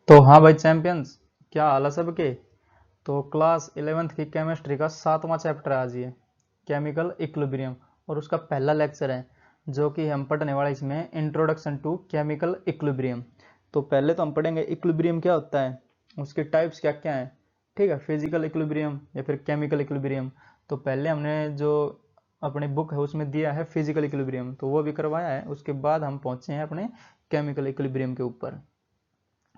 तो हाँ भाई चैंपियंस, क्या हाल है सबके। तो क्लास 11th की केमिस्ट्री का 7वां चैप्टर है आज ये, केमिकल इक्विलिब्रियम। और उसका पहला लेक्चर है जो कि हम पढ़ने वाले इसमें इंट्रोडक्शन टू केमिकल इक्विलिब्रियम। तो पहले तो हम पढ़ेंगे इक्विलिब्रियम क्या होता है, उसके टाइप्स क्या क्या हैं। ठीक है, फिजिकल इक्विलिब्रियम या फिर केमिकल इक्विलिब्रियम। तो पहले हमने जो अपनी बुक है उसमें दिया है फिजिकल इक्विलिब्रियम, तो वो भी करवाया है। उसके बाद हम पहुंचे हैं अपने केमिकल इक्विलिब्रियम के ऊपर,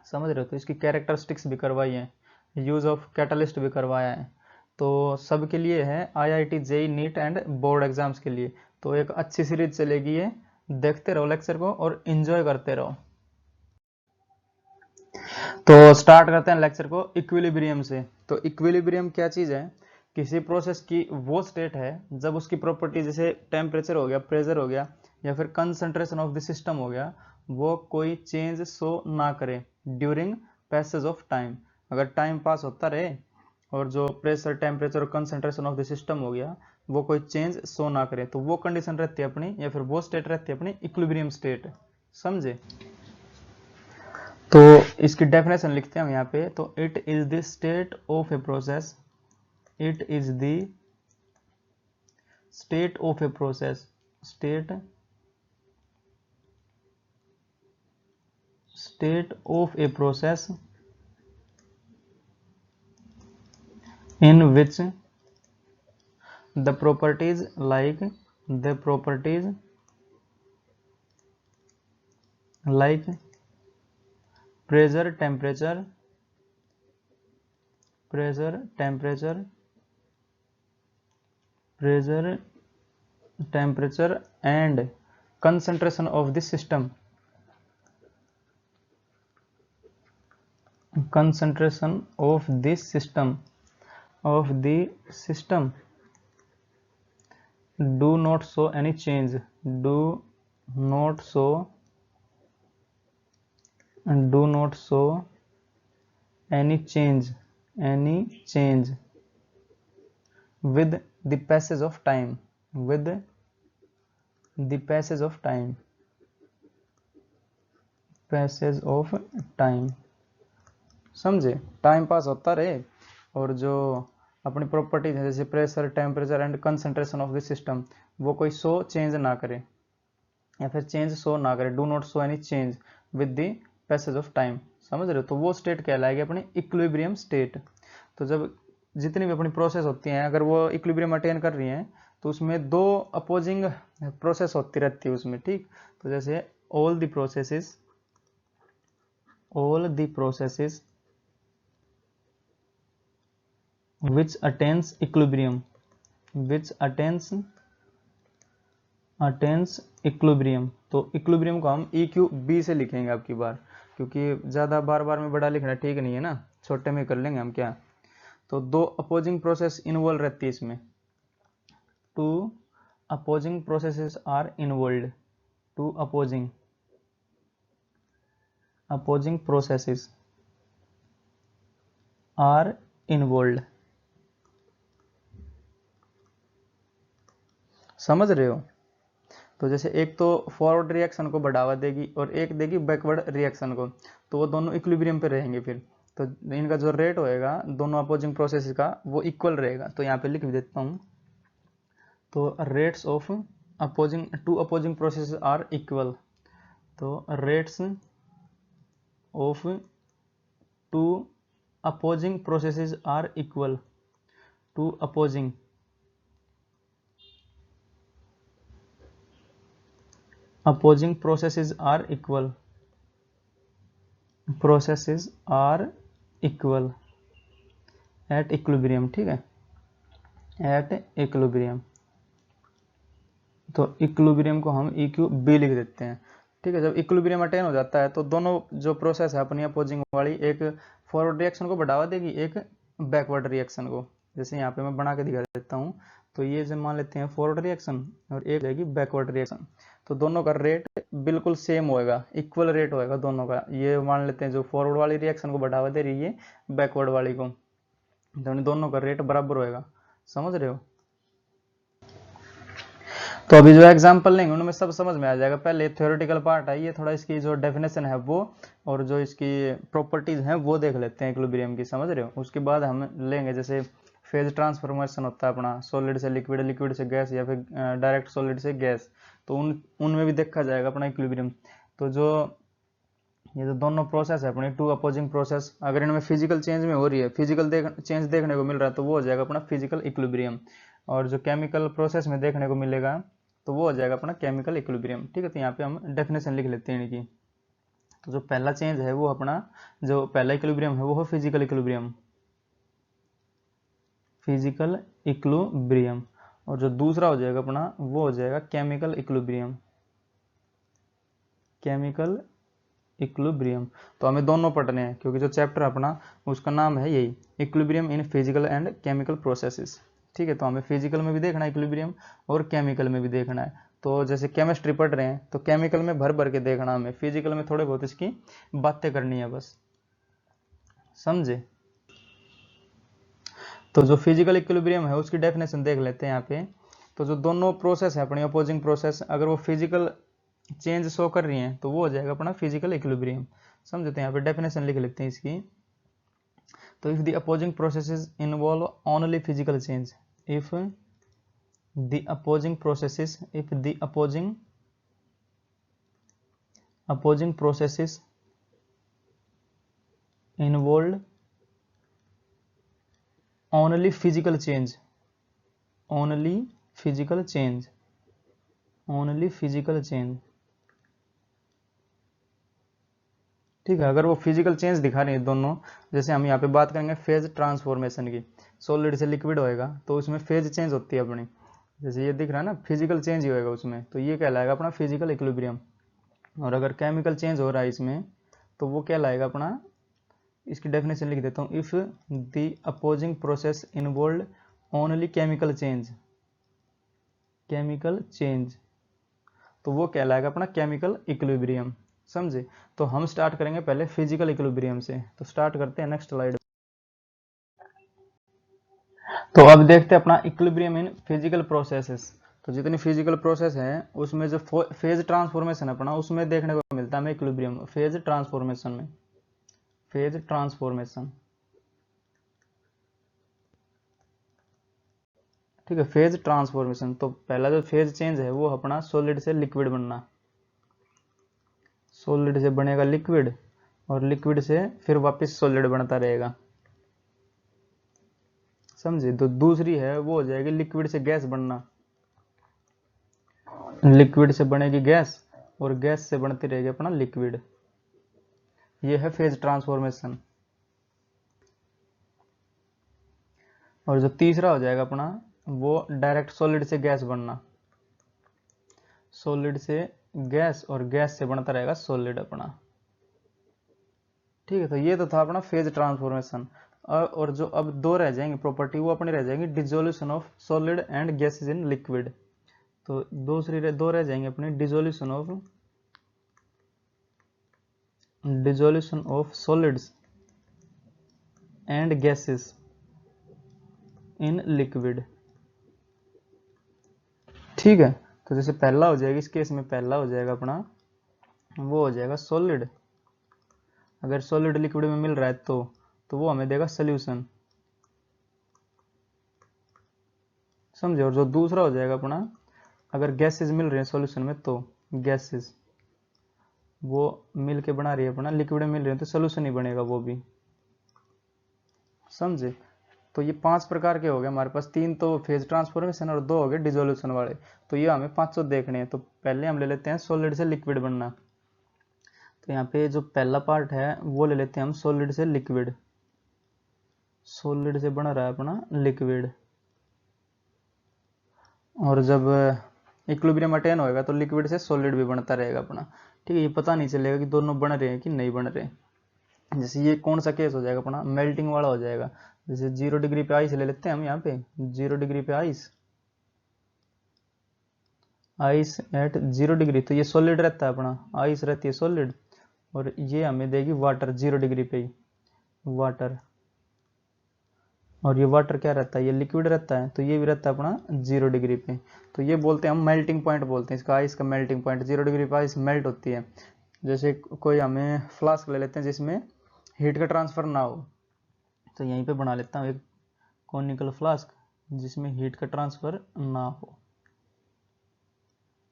समझ रहे हो। तो इसकी कैरेक्टरिस्टिक्स भी करवाई है, यूज ऑफ कैटलिस्ट भी करवाया है। तो सबके लिए है, IIT JEE NEET and board exams के लिए। तो एक अच्छी सीरीज चलेगी ये, देखते रहो लेक्चर को और एंजॉय करते रहो। तो स्टार्ट करते हैं लेक्चर को इक्विलिब्रियम से। तो इक्विलिब्रियम क्या चीज है, किसी प्रोसेस की वो स्टेट है जब उसकी प्रॉपर्टी जैसे टेम्परेचर हो गया, प्रेशर हो गया या फिर कंसंट्रेशन ऑफ द सिस्टम हो गया, वो कोई चेंज शो ना करे ड्यूरिंग पैसेज ऑफ टाइम। अगर टाइम पास होता रहे और जो प्रेशर, टेम्परेचर और कंसंट्रेशन ऑफ द सिस्टम हो गया वो कोई चेंज शो ना करे, तो वो कंडीशन रहती है अपनी, या फिर वो स्टेट रहती है अपनी इक्विलिब्रियम स्टेट। समझे। तो इसकी डेफिनेशन लिखते हैं हम यहाँ पे। तो it is the state of a process, it is the state of a process, state of a process in which the properties like pressure, temperature, and concentration of the system, do not show any change, do not show any change with the passage of time, समझे। Time pass होता रहे और जो अपनी properties है जैसे pressure, temperature and concentration of the system, वो कोई शो चेंज ना करे या फिर चेंज शो ना करे, do not show any change with the passage of time. समझ रहे हो, तो वो स्टेट कहलाएगी अपनी इक्विलिब्रियम स्टेट। तो जब जितनी भी अपनी प्रोसेस होती हैं अगर वो इक्विलिब्रियम अटेन कर रही हैं तो उसमें दो अपोजिंग प्रोसेस होती रहती है उसमें। ठीक, तो जैसे all the processes which attains equilibrium, तो इक्विलिब्रियम को हम EQB से लिखेंगे आपकी बार, क्योंकि ज़्यादा बार बार में बड़ा लिखना ठीक नहीं है ना, छोटे में कर लेंगे हम क्या। तो दो अपोजिंग प्रोसेस इन्वॉल्व रहती है इसमें, two opposing processes are involve, two opposing processes are involve. समझ रहे हो। तो जैसे एक तो फॉरवर्ड रिएक्शन को बढ़ावा देगी और एक देगी बैकवर्ड रिएक्शन को, तो वो दोनों इक्विलिब्रियम पे रहेंगे फिर। तो इनका जो रेट होएगा दोनों अपोजिंग प्रोसेस का वो इक्वल रहेगा। तो यहाँ पे लिख भी देता हूँ। तो rates of two opposing process are equal. तो rates of two opposing process are equal, two opposing processes are equal at equilibrium। ठीक है, at equilibrium। तो इक्विलिब्रियम को हम EQB लिख देते हैं। ठीक है, जब इक्विलिब्रियम अटेन हो जाता है तो दोनों जो प्रोसेस है अपनी अपोजिंग वाली, एक फॉरवर्ड रिएक्शन को बढ़ावा देगी, एक बैकवर्ड रिएक्शन को। जैसे यहाँ पे मैं बना के दिखा देता हूँ। तो ये जो मान लेते हैं फॉरवर्ड रिएक्शन और एक रहेगी बैकवर्ड रिएक्शन, तो दोनों का रेट बिल्कुल सेम होएगा, इक्वल रेट होएगा दोनों का। ये मान लेते हैं जो फॉरवर्ड वाली रिएक्शन को बढ़ावा दे रही है बैकवर्ड वाली को, तो दोनों का रेट बराबर होएगा। समझ रहे हो। तो अभी जो एग्जांपल लेंगे उनमें सब समझ में आ जाएगा। पहले थ्योरेटिकल पार्ट है, ये थोड़ा इसकी जो डेफिनेशन है वो और जो इसकी प्रॉपर्टीज हैं वो देख लेते हैं इक्विलिब्रियम की, समझ रहे हो। उसके बाद हम लेंगे जैसे फेज ट्रांसफॉर्मेशन होता है अपना, सॉलिड से लिक्विड, लिक्विड से गैस, या फिर डायरेक्ट सॉलिड से गैस, तो उनमें भी देखा जाएगा अपना इक्विलिब्रियम। तो जो ये जो दोनों प्रोसेस है अपनी, टू अपोजिंग प्रोसेस, अगर इनमें फिजिकल चेंज में हो रही है, फिजिकल चेंज देखने को मिल रहा है, तो वो हो जाएगा अपना फिजिकल इक्विलिब्रियम। और जो केमिकल प्रोसेस में देखने को मिलेगा तो वो हो जाएगा अपना केमिकल इक्विलिब्रियम। ठीक है, तो यहाँ पे हम डेफिनेशन लिख लेते हैं इनकी। तो जो पहला चेंज है वो अपना, जो पहला इक्विलिब्रियम है वो है फिजिकल इक्विलिब्रियम, फिजिकल इक्विलिब्रियम। और जो दूसरा हो जाएगा अपना वो हो जाएगा केमिकल इक्विलिब्रियम, केमिकल इक्विलिब्रियम। तो हमें दोनों पढ़ने हैं क्योंकि जो चैप्टर अपना उसका नाम है यही, equilibrium in physical and chemical processes. ठीक है, तो हमें फिजिकल में भी देखना है इक्विलिब्रियम और केमिकल में भी देखना है। तो जैसे केमिस्ट्री पढ़ रहे हैं तो केमिकल में भर भर के देखना हमें, फिजिकल में थोड़े बहुत इसकी बातें करनी है बस, समझे। तो जो फिजिकल इक्विलिब्रियम है उसकी डेफिनेशन देख लेते हैं यहाँ पे। तो जो दोनों प्रोसेस है अपनी अपोजिंग प्रोसेस, अगर वो फिजिकल चेंज शो कर रही हैं तो वो हो जाएगा अपना फिजिकल इक्विलिब्रियम, समझे। तो यहाँ पे डेफिनेशन लिख लेते हैं इसकी। तो if the opposing processes involve only physical change, if the opposing processes, if the opposing processes involved only physical change, only physical change, only physical change। ठीक है, अगर वो फिजिकल चेंज दिखा रही है दोनों, जैसे हम यहाँ पे बात करेंगे फेज ट्रांसफॉर्मेशन की, सॉलिड से लिक्विड होएगा तो उसमें फेज चेंज होती है अपनी, जैसे ये दिख रहा है ना, फिजिकल चेंज ही होएगा उसमें, तो ये कहलाएगा अपना फिजिकल इक्विलिब्रियम। और अगर केमिकल चेंज हो रहा है इसमें तो वो कहलाएगा अपना, इसकी डेफिनेशन लिख देता हूँ, if the opposing process involve only chemical change, chemical change, तो वो कहलाएगा अपना केमिकल इक्विलिब्रियम, समझे। तो हम स्टार्ट करेंगे पहले फिजिकल इक्विलिब्रियम से, तो स्टार्ट करते हैं नेक्स्ट स्लाइड। तो अब देखते हैं अपना इक्विलिब्रियम इन फिजिकल प्रोसेसेस। तो जितनी फिजिकल प्रोसेस है उसमें जो फेज ट्रांसफॉर्मेशन अपना, उसमें देखने को मिलता है हमें इक्विलिब्रियम, फेज ट्रांसफॉर्मेशन में, फेज ट्रांसफॉर्मेशन। ठीक है, फेज ट्रांसफॉर्मेशन। तो पहला जो फेज चेंज है वो अपना सॉलिड से लिक्विड बनना, सॉलिड से बनेगा लिक्विड और लिक्विड से फिर वापस सॉलिड बनता रहेगा, समझे। तो दूसरी है वो हो जाएगी लिक्विड से गैस बनना, लिक्विड से बनेगी गैस और गैस से बनती रहेगी अपना लिक्विड, ये है फेज ट्रांसफॉर्मेशन। और जो तीसरा हो जाएगा अपना वो डायरेक्ट सॉलिड से गैस बनना, सॉलिड से गैस और गैस से बनता रहेगा सॉलिड अपना। ठीक है, तो ये तो था अपना फेज ट्रांसफॉर्मेशन। और जो अब दो रह जाएंगे प्रॉपर्टी, वो अपनी रह जाएंगी dissolution of solid and gases in liquid. तो दो रह जाएंगे अपने, dissolution of solids and gases in liquid. ठीक है, तो जैसे पहला हो जाएगा, इस केस में पहला हो जाएगा अपना वो हो जाएगा सॉलिड, अगर सॉलिड लिक्विड में मिल रहा है तो वो हमें देगा सोल्यूशन, समझे। और जो दूसरा हो जाएगा अपना, अगर गैसेस मिल रहे हैं सॉल्यूशन में तो गैसेस वो मिल के बना रही है अपना, लिक्विड में मिल रहे हैं तो सोल्यूशन ही बनेगा वो भी, समझे। तो ये 5 प्रकार के हो गए हमारे पास, 3 तो फेज ट्रांसफॉर्मेशन और 2 हो गए डिसोल्यूशन वाले। तो ये हमें 500 देखने हैं। तो पहले हम ले लेते हैं सॉलिड से लिक्विड बनना। तो यहाँ पे जो पहला पार्ट है वो ले लेते हैं हम सॉलिड से लिक्विड, सॉलिड से बना रहा है अपना लिक्विड। और जब इक्विलिब्रियम अटेन होएगा तो लिक्विड से सॉलिड भी बनता रहेगा अपना। ठीक है, ये पता नहीं चलेगा कि दोनों बन रहे हैं कि नहीं बन रहे। जैसे ये कौन सा केस हो जाएगा अपना, मेल्टिंग वाला हो जाएगा। जैसे 0 डिग्री पे आइस ले लेते हैं हम, यहाँ पे 0 डिग्री पे आइस, आइस एट 0 डिग्री, तो ये सॉलिड रहता है अपना, आइस रहती है सॉलिड, और ये हमें देगी वाटर 0 डिग्री पे ही, वाटर। और ये वाटर क्या रहता है, ये लिक्विड रहता है, तो ये भी रहता है अपना 0 डिग्री पे। तो ये बोलते हैं हम मेल्टिंग पॉइंट बोलते हैं इसका, आइस का मेल्टिंग पॉइंट 0 डिग्री पे आइस मेल्ट होती है। जैसे कोई हमें फ्लास्क ले लेते हैं जिसमें हीट का ट्रांसफर ना हो, तो यहीं पे बना लेता हूँ एक कॉनिकल फ्लास्क जिसमें हीट का ट्रांसफर ना हो,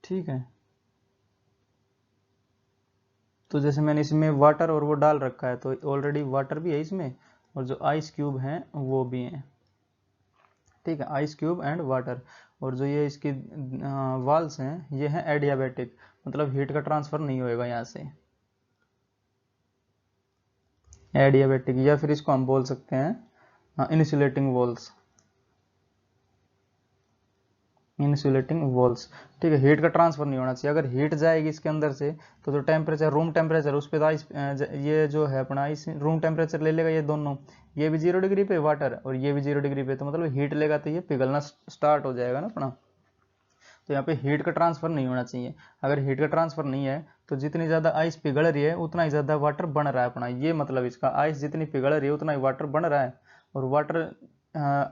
ठीक है। तो जैसे मैंने इसमें वाटर और वो डाल रखा है, तो ऑलरेडी वाटर भी है इसमें और जो आइस क्यूब हैं वो भी हैं, ठीक है, आइस क्यूब एंड वाटर। और जो ये इसकी वाल्स हैं ये हैं एडियाबैटिक, मतलब हीट का ट्रांसफर नहीं होएगा यहाँ से, एडियाबैटिक। या फिर इसको हम बोल सकते हैं इंसुलेटिंग वॉल्स, इंसुलेटिंग वॉल्स, ठीक है। हीट का ट्रांसफर नहीं होना चाहिए, अगर हीट जाएगी इसके अंदर से तो जो टेम्परेचर रूम टेम्परेचर उस पर आइस, ये जो है अपना आइस रूम टेम्परेचर ले लेगा, ये दोनों, ये भी 0 डिग्री पे वाटर और ये भी 0 डिग्री पे, तो मतलब हीट लेगा तो ये पिघलना स्टार्ट हो जाएगा ना अपना। तो यहाँ पे हीट का ट्रांसफर नहीं होना चाहिए। अगर हीट का ट्रांसफर नहीं है तो जितनी ज़्यादा आइस पिघल रही है उतना ही ज़्यादा वाटर बन रहा है अपना, ये मतलब इसका, आइस जितनी पिघल रही है उतना ही वाटर बन रहा है, और वाटर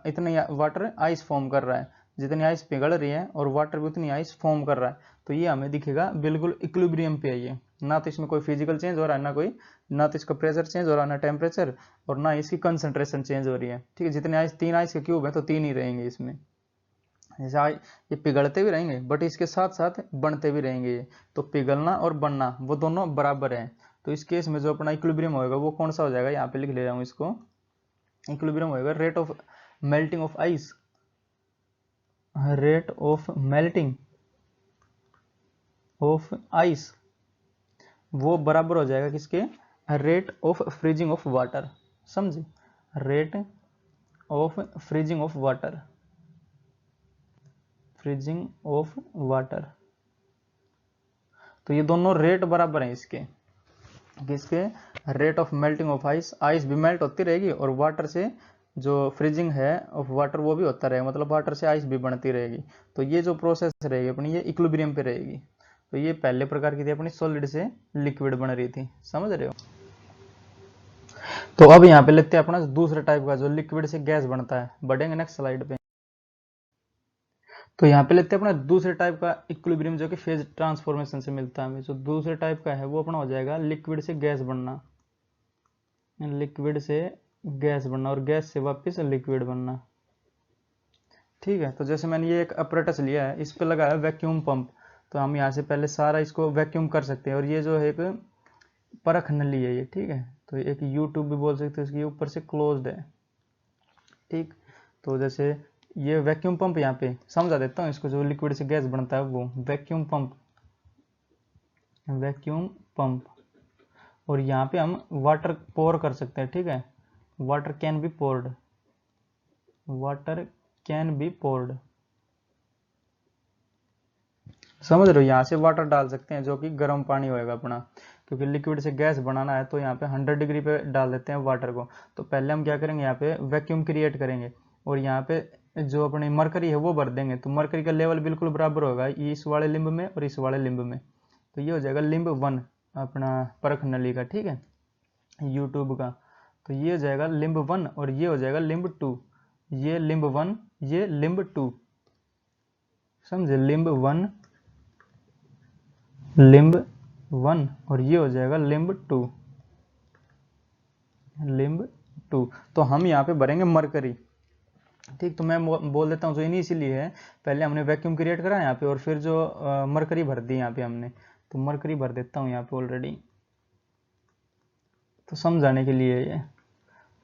इतनी वाटर आइस फॉर्म कर रहा है, जितनी आइस पिघल रही है और वाटर भी उतनी आइस फॉर्म कर रहा है। तो ये हमें दिखेगा बिल्कुल इक्विलिब्रियम पे है ये, ना तो इसमें कोई फिजिकल चेंज हो रहा है, ना तो इसका प्रेशर चेंज हो रहा है, ना टेम्परेचर, और ना इसकी कंसंट्रेशन चेंज हो रही है, ठीक है। जितने आइस, 3 आइस के क्यूब है तो 3 ही रहेंगे इसमें, जैसे ये पिघलते भी रहेंगे बट इसके साथ साथ बनते भी रहेंगे ये, तो पिघलना और बनना वो दोनों बराबर हैं। तो इस केस में जो अपना इक्विलिब्रियम होएगा वो कौन सा हो जाएगा, यहाँ पे लिख ले रहा हूँ इसको, इक्विलिब्रियम होएगा rate of melting of ice, rate of melting of ice वो बराबर हो जाएगा किसके, rate of freezing of water, समझे, rate of freezing of water, freezing of water. तो ये दोनों रेट बराबर हैं इसके, किसके, rate of melting of ice, ice भी मेल्ट होती रहेगी और वाटर से जो फ्रीजिंग है ऑफ वाटर वो भी होता रहेगा, मतलब वाटर से आइस भी बनती रहेगी। तो ये जो प्रोसेस रहेगी अपनी ये इक्विलिब्रियम पे रहेगी। तो ये पहले प्रकार की थी अपनी सॉलिड से लिक्विड बन रही थी, समझ रहे हो। तो अब यहाँ पे लेते हैं अपना दूसरे टाइप का जो लिक्विड से गैस बनता है, बढ़ेंगे नेक्स्ट स्लाइड पे। तो यहाँ पे लेते हैं अपना दूसरे टाइप का इक्विलिब्रियम जो कि फेज ट्रांसफॉर्मेशन से मिलता है हमें। जो दूसरे टाइप का है वो अपना हो जाएगा लिक्विड से गैस बनना, लिक्विड से गैस बनना और गैस से वापस लिक्विड बनना, ठीक है। तो जैसे मैंने ये एक अपरेटस लिया है, इस पे लगा है वैक्यूम पंप, तो हम यहाँ से पहले सारा इसको वैक्यूम कर सकते हैं। और ये जो है एक परख नली है ये, ठीक है, तो एक यूट्यूब भी बोल सकते हैं, इसके ऊपर से क्लोज्ड है, ठीक। तो जैसे ये वैक्यूम पंप, यहाँ पे समझा देता हूँ इसको, जो लिक्विड से गैस बनता है वो वैक्यूम पंप, वैक्यूम पंप। और यहाँ पे हम वाटर पोर कर सकते हैं, ठीक है, water can be poured, water can be poured, समझ रहे हो। यहाँ से वाटर डाल सकते हैं जो कि गर्म पानी होएगा अपना, क्योंकि लिक्विड से गैस बनाना है तो यहाँ पे 100 डिग्री पे डाल देते हैं वाटर को। तो पहले हम क्या करेंगे, यहाँ पे वैक्यूम क्रिएट करेंगे और यहाँ पे जो अपनी मरकरी है वो भर देंगे, तो मरकरी का लेवल बिल्कुल बराबर होगा इस वाले लिंब में और इस वाले लिंब में। तो ये हो जाएगा लिंब 1 अपना परख नली का, ठीक है, यूट्यूब का। तो ये हो जाएगा लिंब 1 और ये हो जाएगा लिंब 2, ये लिंब 1 ये लिंब 2, समझे, लिंब 1 लिंब 1 और ये हो जाएगा लिंब 2, लिंब 2। तो हम यहाँ पे भरेंगे मरकरी, ठीक। तो मैं बोल देता हूँ जो इनिशियली है, पहले हमने वैक्यूम क्रिएट करा यहाँ पे और फिर जो मरकरी भर दी यहाँ पे हमने, तो मरकरी भर देता हूँ यहाँ पे ऑलरेडी, तो समझाने के लिए ये,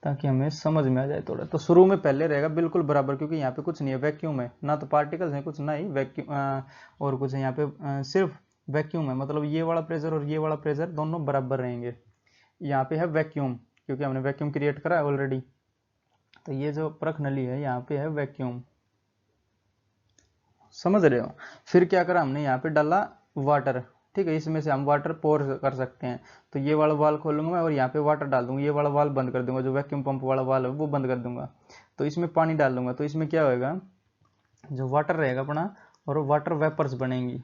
ताकि हमें समझ में आ जाए थोड़ा। तो शुरू में पहले रहेगा बिल्कुल बराबर, क्योंकि यहाँ पे कुछ नहीं है, वैक्यूम है, ना तो पार्टिकल्स हैं कुछ, ना ही वैक्यूम और कुछ है यहाँ पे, सिर्फ वैक्यूम है, मतलब ये वाला प्रेशर और ये वाला प्रेशर दोनों बराबर रहेंगे। यहाँ पे है वैक्यूम क्योंकि हमने वैक्यूम क्रिएट करा है ऑलरेडी। तो ये जो परख नली है यहाँ पे है वैक्यूम, समझ रहे हो। फिर क्या करा हमने, यहाँ पे डाला वाटर, ठीक है, इसमें से हम वाटर पोर कर सकते हैं। तो ये वाला वाल खोलूंगा मैं और यहाँ पे वाटर डाल दूंगा, ये वाला वाल बंद कर दूंगा, जो वैक्यूम पंप वाला वाल है वो बंद कर दूंगा। तो इसमें पानी डाल दूंगा, तो इसमें क्या होगा, जो वाटर रहेगा अपना और वाटर वेपर्स बनेंगी,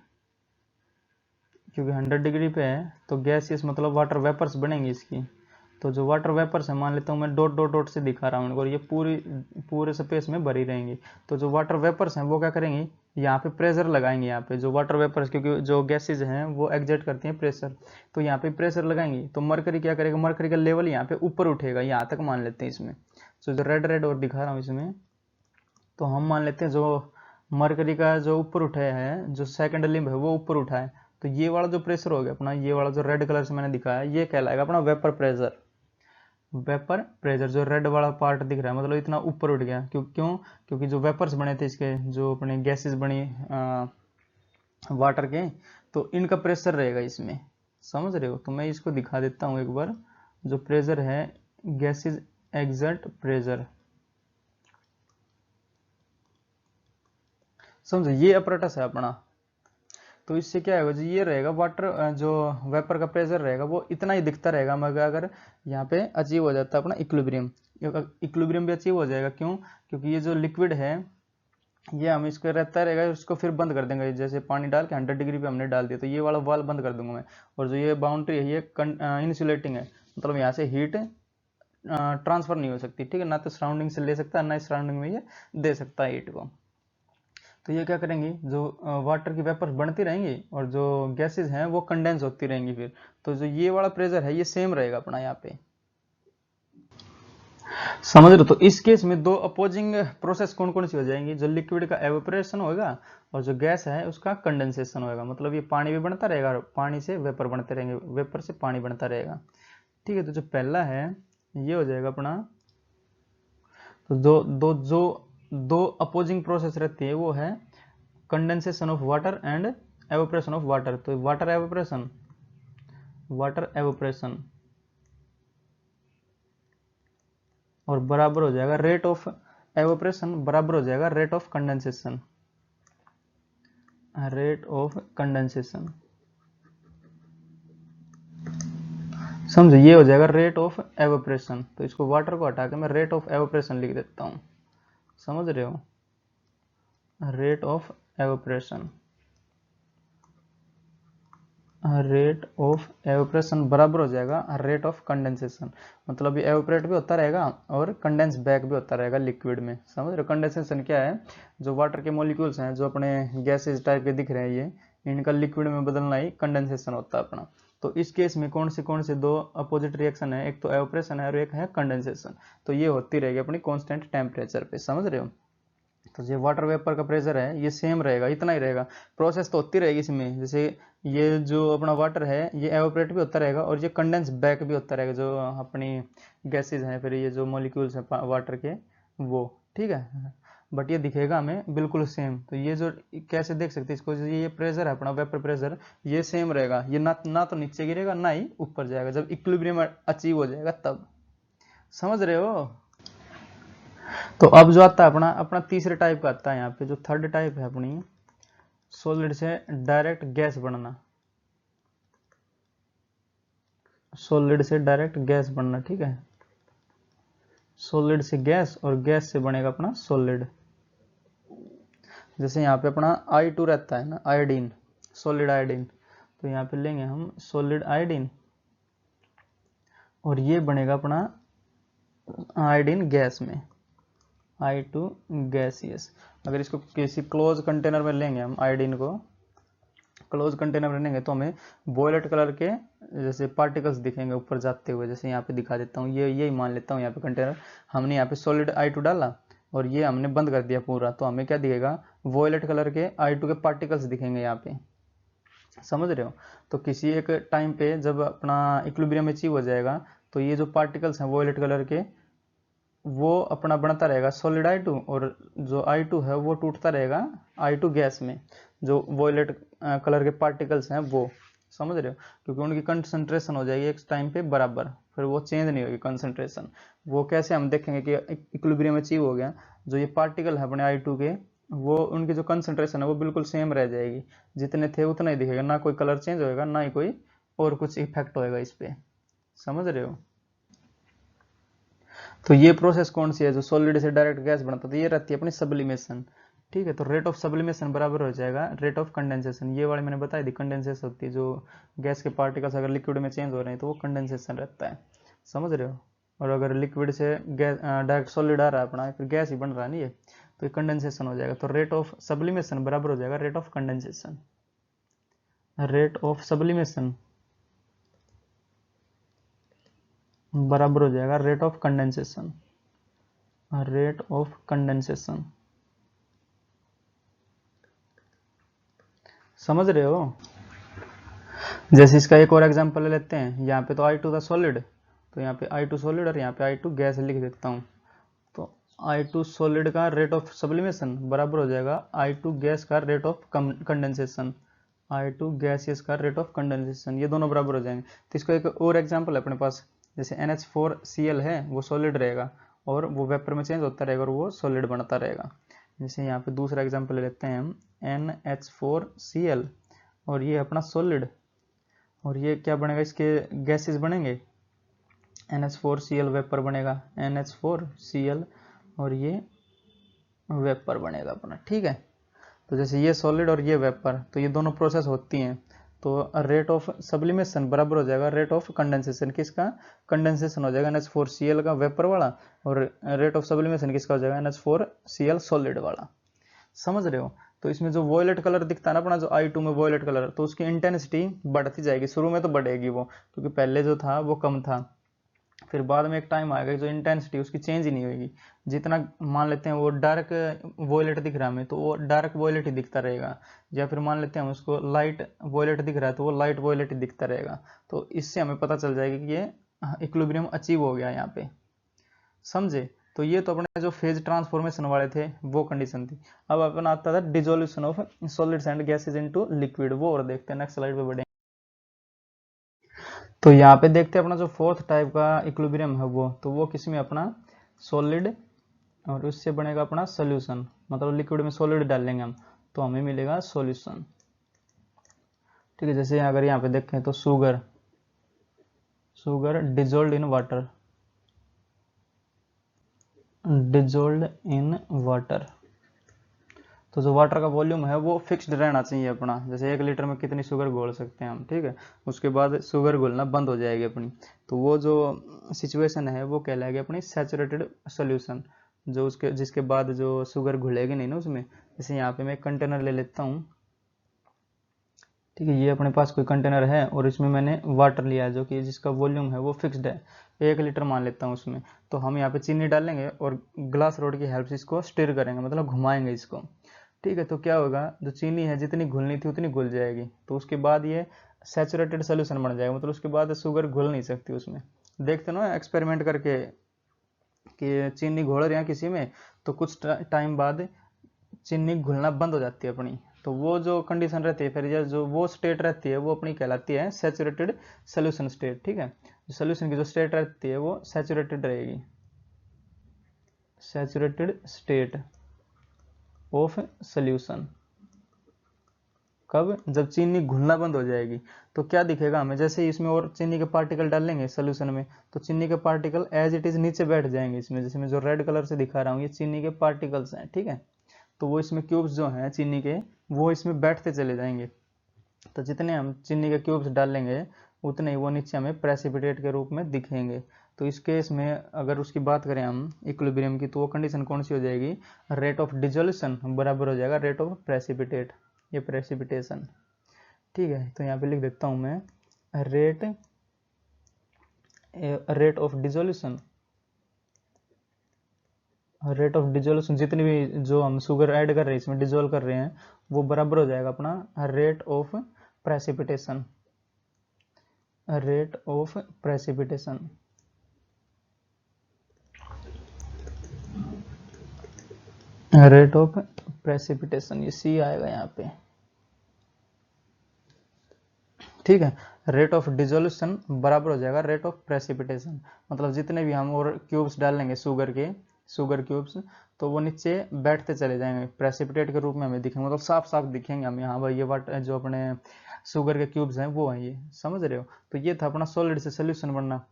क्योंकि 100 डिग्री पे है तो गैसियस मतलब वाटर वेपर्स बनेंगी इसकी। तो जो वाटर वेपर्स है, मान लेता हूँ मैं डॉट डॉट डॉट से दिखा रहा हूँ उनको, और ये पूरे स्पेस में भरी रहेंगी। तो जो वाटर वेपर्स हैं वो क्या करेंगी, यहाँ पे प्रेशर लगाएंगे। यहाँ पे जो वाटर वेपर्स, क्योंकि जो गैसेज हैं वो एग्जर्ट करती हैं प्रेशर, तो यहाँ पे प्रेशर लगाएंगे तो मरकरी क्या करेगा, मरकरी का लेवल यहाँ पे ऊपर उठेगा, यहाँ तक मान लेते हैं इसमें। तो जो रेड रेड और दिखा रहा हूँ इसमें, तो हम मान लेते हैं जो मरकरी का जो ऊपर उठा है, जो सेकंड लिम्ब है वो ऊपर उठा है, तो ये वाला जो प्रेशर हो गया अपना, ये वाला जो रेड कलर से मैंने दिखाया, ये कहलाएगा अपना वेपर प्रेशर। वेपर प्रेशर जो रेड वाला पार्ट दिख रहा है, मतलब इतना ऊपर उठ गया। क्यों? क्योंकि जो वेपर्स बने थे इसके, जो अपने गैसेस बनी वाटर के, तो इनका प्रेशर रहेगा इसमें, समझ रहे हो। तो मैं इसको दिखा देता हूँ एक बार। जो प्रेशर है, गैसेज एक्सर्ट प्रेशर, समझो, ये अपरेटस है अपना। तो इससे क्या होगा, ये रहेगा वाटर, जो वेपर का प्रेशर रहेगा वो इतना ही दिखता रहेगा, मगर अगर यहाँ पे अचीव हो जाता है अपना इक्विलिब्रियम, इक्विलिब्रियम भी अचीव हो जाएगा। क्यों? क्योंकि ये जो लिक्विड है, ये हम इसको रहता रहेगा, इसको फिर बंद कर देंगे। जैसे पानी डाल के 100 डिग्री पे हमने डाल दिया, तो ये वाला वाल बंद कर दूंगा मैं। और जो ये बाउंड्री है, ये इंसुलेटिंग है, मतलब यहाँ से हीट ट्रांसफर नहीं हो सकती, ठीक है, ना तो सराउंडिंग से ले सकता है, ना सराउंडिंग में ये दे सकता है हीट को। तो ये क्या करेंगी, जो वाटर की वेपर बढ़ती रहेंगी और जो गैसेज हैं वो कंडेंस होती रहेंगी फिर। तो जो ये वाला प्रेशर है ये सेम रहेगा अपना यहाँ पे, समझ रहे हो। तो इस केस में दो अपोजिंग प्रोसेस कौन कौन सी हो जाएंगी, जो लिक्विड का एवापोरेशन होगा और जो गैस है उसका कंडेंसेशन होगा। मतलब ये पानी भी बनता रहेगा और पानी से वेपर बनते रहेंगे, वेपर से पानी बनता रहेगा, ठीक है। तो जो पहला है ये हो जाएगा अपना, तो दो अपोजिंग प्रोसेस रहती है, वो है condensation of water and evaporation of water. तो वाटर एवोपरेशन और बराबर हो जाएगा रेट ऑफ एवोपरेशन, बराबर हो जाएगा रेट ऑफ कंडेंसेशन, समझो, ये हो जाएगा रेट ऑफ एवोपरेशन। तो इसको वाटर को हटा के मैं रेट ऑफ एवोपरेशन लिख देता हूं, समझ रहे हो, rate of evaporation, rate of evaporation बराबर हो जाएगा रेट ऑफ कंडेंसेशन। मतलब ये एवोपरेट भी होता रहेगा और कंडेंस बैक भी होता रहेगा लिक्विड में, समझ रहे हो। कंडेंसेशन क्या है, जो वाटर के मॉलिक्यूल्स हैं, जो अपने गैसेज टाइप के दिख रहे हैं, ये इनका लिक्विड में बदलना ही कंडेंसेशन होता है अपना। तो इस केस में कौन से दो अपोजिट रिएक्शन है, एक तो एवोपरेशन है और एक है कंडेंसेशन। तो ये होती रहेगी अपनी कॉन्स्टेंट टेम्परेचर पे, समझ रहे हो। तो ये वाटर वेपर का प्रेशर है ये सेम रहेगा, इतना ही रहेगा। प्रोसेस तो होती रहेगी इसमें, जैसे ये जो अपना वाटर है ये एवोपरेट भी होता रहेगा और ये कंडेंस बैक भी होता रहेगा, जो अपनी गैसेज हैं, फिर ये जो मॉलिक्यूल्स हैं वाटर के, वो, ठीक है। बट ये दिखेगा हमें बिल्कुल सेम। तो ये जो कैसे देख सकते हैं इसको, ये प्रेशर है अपना वेपर प्रेशर, ये सेम रहेगा, ये ना तो नीचे गिरेगा ना ही ऊपर जाएगा, जब इक्विलिब्रियम अचीव हो जाएगा तब, समझ रहे हो। तो अब जो आता है अपना अपना तीसरे टाइप का आता है यहाँ पे, जो थर्ड टाइप है अपनी, सॉलिड से डायरेक्ट गैस बनना, सॉलिड से डायरेक्ट गैस बनना, ठीक है। सॉलिड से गैस और गैस से बनेगा अपना सॉलिड। जैसे यहाँ पे अपना I2 रहता है ना, आयोडीन, सॉलिड आयोडीन, तो यहाँ पे लेंगे हम सॉलिड आयोडीन और ये बनेगा अपना आयोडीन गैस में, I2 गैसियस। अगर इसको किसी क्लोज कंटेनर में लेंगे हम, आयोडीन को क्लोज कंटेनर में लेंगे तो हमें वॉयलेट कलर के जैसे पार्टिकल्स दिखेंगे ऊपर जाते हुए। जैसे यहाँ पे दिखा देता हूँ, ये यही मान लेता हूँ यहाँ पे कंटेनर, हमने यहाँ पे सॉलिड I2 डाला और ये हमने बंद कर दिया पूरा, तो हमें क्या दिखेगा, वॉयलेट कलर के I2 के पार्टिकल्स दिखेंगे यहाँ पे, समझ रहे हो। तो किसी एक टाइम पे जब अपना इक्विलिब्रियम अचीव हो जाएगा, तो ये जो पार्टिकल्स हैं वॉयलेट कलर के, वो अपना बनता रहेगा सॉलिड I2 और जो I2 है वो टूटता रहेगा I2 गैस में, जो वॉयलेट कलर के पार्टिकल्स हैं वो, समझ रहे हो। क्योंकि उनकी कंसंट्रेशन हो जाएगी एक टाइम पे बराबर, फिर वो चेंज नहीं होगी कंसंट्रेशन। वो कैसे हम देखेंगे कि इक्विलिब्रियम अचीव हो गया, जो ये पार्टिकल है अपने I2 के, वो उनकी जो कंसंट्रेशन है वो बिल्कुल सेम रह जाएगी, जितने थे उतना ही दिखेगा, ना कोई कलर चेंज होगा ना ही कोई और कुछ इफेक्ट होएगा इस पे, समझ रहे हो। तो ये प्रोसेस कौन सी है, जो सॉलिड से डायरेक्ट गैस बनता है, तो ये रहती है अपनी सब्लिमेशन, ठीक है। तो रेट ऑफ सब्लिमेशन बराबर हो जाएगा रेट ऑफ कंडेंसेशन, ये वाली मैंने बताई थी, कंडेंसेशन होती है, जो गैस के पार्टिकल्स अगर लिक्विड में चेंज हो रहे हैं तो वो कंडेंसेशन रहता है। समझ रहे हो। और अगर लिक्विड से गैस डायरेक्ट सॉलिड आ रहा है अपना, फिर गैस ही बन रहा है नहीं है, तो ये कंडेंसेशन हो जाएगा। तो रेट ऑफ सब्लिमेशन बराबर हो जाएगा rate of condensation. Rate of sublimation बराबर हो जाएगा rate of condensation. Rate of condensation, समझ रहे हो। जैसे इसका एक और एग्जांपल ले लेते हैं। यहाँ पे तो I2 था सॉलिड, तो यहाँ पे I2 सॉलिड और यहाँ पे I2 गैस लिख देता हूँ। तो I2 सॉलिड का रेट ऑफ सब्लिमेशन बराबर हो जाएगा I2 गैस का rate of condensation. I2 gaseous का रेट ऑफ कंडेंसेशन, ये दोनों बराबर हो जाएंगे। तो इसका एक और एग्जांपल है अपने पास, जैसे NH4Cl है, वो सॉलिड रहेगा और वो वेपर में चेंज होता रहेगा और वो सॉलिड बनता रहेगा। जैसे यहाँ पे दूसरा एग्जांपल ले लेते हैं हम, NH4Cl और ये अपना सॉलिड, और ये क्या बनेगा, इसके गैसेस बनेंगे, NH4Cl वेपर बनेगा, NH4Cl और ये वेपर बनेगा अपना, ठीक है। तो जैसे ये सॉलिड और ये वेपर, तो ये दोनों प्रोसेस होती हैं, तो रेट ऑफ सब्लिमेशन बराबर हो जाएगा रेट ऑफ कंडेंसेशन। किसका कंडेंसेशन हो जाएगा, NH4Cl का वेपर वाला, और रेट ऑफ सब्लिमेशन किसका हो जाएगा, NH4Cl सॉलिड वाला। समझ रहे हो। तो इसमें जो वॉयलेट कलर दिखता है ना अपना, जो I2 में वॉयलेट कलर, तो उसकी इंटेंसिटी बढ़ती जाएगी। शुरू में तो बढ़ेगी वो, क्योंकि पहले जो था वो कम था, फिर बाद में एक टाइम आएगा जो इंटेंसिटी उसकी चेंज ही नहीं होगी। जितना मान लेते हैं वो डार्क वॉयलेट दिख रहा है हमें, तो वो डार्क वॉयलेट ही दिखता रहेगा, या फिर मान लेते हैं हम उसको लाइट वॉयलेट दिख रहा है, तो वो लाइट वॉयलेट ही दिखता रहेगा। तो इससे हमें पता चल जाएगा कि ये इक्विलिब्रियम अचीव हो गया यहाँ पे, समझे। तो ये तो अपने जो फेज ट्रांसफॉर्मेशन वाले थे वो कंडीशन थी। अब अपना आता था dissolution of solids and gases into liquid, वो और देखते हैं नेक्स्ट स्लाइड पे बढ़े। तो यहाँ पे देखते हैं अपना जो फोर्थ टाइप का इक्विलिब्रियम है वो, तो वो किस में अपना सॉलिड, और उससे बनेगा अपना सोल्यूशन, मतलब लिक्विड में सॉलिड डालेंगे हम तो हमें मिलेगा सॉल्यूशन, ठीक है। जैसे अगर यहाँ पे देखें तो sugar, sugar dissolved in water, dissolved in water, तो जो वाटर का वॉल्यूम है वो फिक्स्ड रहना चाहिए अपना। जैसे 1 लीटर में कितनी शुगर घोल सकते हैं हम, ठीक है। उसके बाद शुगर घोलना बंद हो जाएगी अपनी, तो वो जो सिचुएशन है वो कहलाएगी अपनी सैचुरेटेड सोल्यूशन, जो उसके जिसके बाद जो शुगर घुलेगी नहीं ना उसमें। जैसे यहाँ पे मैं एक कंटेनर ले लेता हूँ, ठीक है। ये अपने पास कोई कंटेनर है और इसमें मैंने वाटर लिया है, जो कि जिसका वॉल्यूम है वो फिक्स्ड है, 1 लीटर मान लेता हूँ उसमें। तो हम यहाँ पे चीनी डालेंगे और ग्लास रोड की हेल्प से इसको स्टिर करेंगे, मतलब घुमाएंगे इसको, ठीक है। तो क्या होगा, जो चीनी है जितनी घुलनी थी उतनी घुल जाएगी, तो उसके बाद ये सैचुरेटेड सोल्यूशन बन जाएगा, मतलब उसके बाद शुगर घुल नहीं सकती उसमें। देखते ना एक्सपेरिमेंट करके कि चीनी घोल रहे हैं किसी में, तो कुछ टाइम बाद चीनी घुलना बंद हो जाती है अपनी, तो वो जो कंडीशन रहती है फिर जो वो स्टेट रहती है वो अपनी कहलाती है सैचुरेटेड सोल्यूशन स्टेट, ठीक है। सोल्यूशन की जो स्टेट रहती है वो सैचुरेटेड रहेगी, सैचुरेटेड स्टेट ऑफ सोल्यूशन। कब, जब चीनी घुलना बंद हो जाएगी। तो क्या दिखेगा हमें, जैसे ही इसमें और चीनी के पार्टिकल डालेंगे सोल्यूशन में, तो चीनी के पार्टिकल एज इट इज नीचे बैठ जाएंगे इसमें। जैसे मैं जो रेड कलर से दिखा रहा हूँ ये चीनी के पार्टिकल्स हैं, ठीक है। तो वो इसमें क्यूब्स जो हैं चीनी के, वो इसमें बैठते चले जाएंगे। तो जितने हम चीनी के क्यूब्स डालेंगे उतने ही वो नीचे हमें प्रेसिपिटेट के रूप में दिखेंगे। तो इस केस में अगर उसकी बात करें हम इक्विलिब्रियम की, तो वो कंडीशन कौन सी हो जाएगी, रेट ऑफ डिसोल्यूशन बराबर हो जाएगा रेट ऑफ प्रेसिपिटेट, ये प्रेसिपिटेशन, ठीक है। तो यहाँ पे लिख देता हूँ मैं rate of dissolution, rate of dissolution जितनी भी जो हम शुगर ऐड कर रहे हैं इसमें डिसोल्व कर रहे हैं, वो बराबर हो जाएगा अपना rate of precipitation, rate of precipitation, rate of precipitation, ये सी आएगा यहाँ पे, ठीक है। रेट ऑफ डिसोल्यूशन बराबर हो जाएगा रेट ऑफ प्रेसिपिटेशन, मतलब जितने भी हम और क्यूब्स डालेंगे शुगर क्यूब्स, तो वो नीचे बैठते चले जाएंगे, प्रेसिपिटेट के रूप में हमें दिखेंगे, मतलब साफ साफ दिखेंगे हमें, हाँ भाई ये वाटर जो अपने शुगर के क्यूब्स हैं वो हैं, ये समझ रहे हो। तो ये था अपना सॉलिड से सोल्यूशन बनना,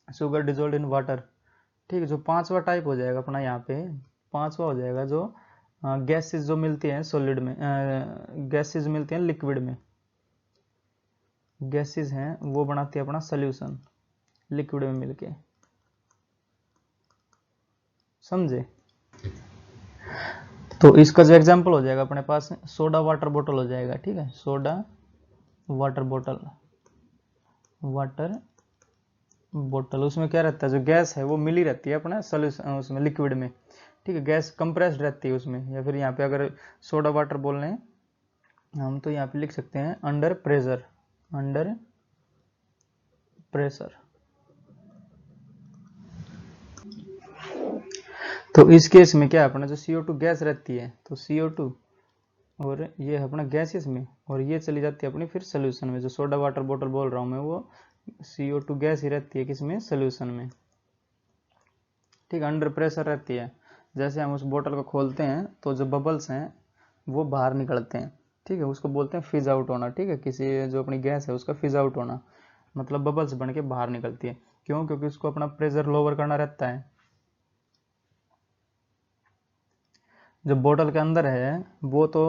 शुगर डिजोल्व इन वाटर, ठीक है। जो पांचवा टाइप हो जाएगा अपना यहाँ पे, पांचवा हो जाएगा जो गैसेस जो मिलती हैं सॉलिड में, गैसेस मिलती हैं लिक्विड में, गैसेस हैं वो बनाती है अपना सोल्यूशन, लिक्विड में मिलके, समझे। तो इसका जो एग्जांपल हो जाएगा अपने पास सोडा वाटर बोतल हो जाएगा, ठीक है, सोडा वाटर बोतल, वाटर बोतल, उसमें क्या रहता है, जो गैस है वो मिली रहती है अपना सॉल्यूशन उसमें लिक्विड में, ठीक है, गैस कंप्रेस्ड रहती है उसमें। या फिर यहाँ पे अगर सोडा वाटर बोल रहे हैं हम तो यहाँ पे लिख सकते हैं अंडर प्रेशर, अंडर प्रेशर। तो इस केस में क्या है अपना जो CO2 गैस रहती है, तो CO2 और ये है अपना गैस इसमें, और ये चली जाती है अपनी फिर सोल्यूशन में। जो सोडा वाटर बोतल बोल रहा हूँ मैं वो CO2 गैस ही रहती है किसमें, सोल्यूशन में, ठीक है, अंडर प्रेशर रहती है। जैसे हम उस बोतल को खोलते हैं तो जो बबल्स हैं वो बाहर निकलते हैं, ठीक है, उसको बोलते हैं फिज आउट होना, ठीक है, किसी जो अपनी गैस है उसका फिज आउट होना, मतलब बबल्स बन के बाहर निकलती है। क्यों, क्योंकि उसको अपना प्रेशर लोअर करना रहता है। जो बोतल के अंदर है वो तो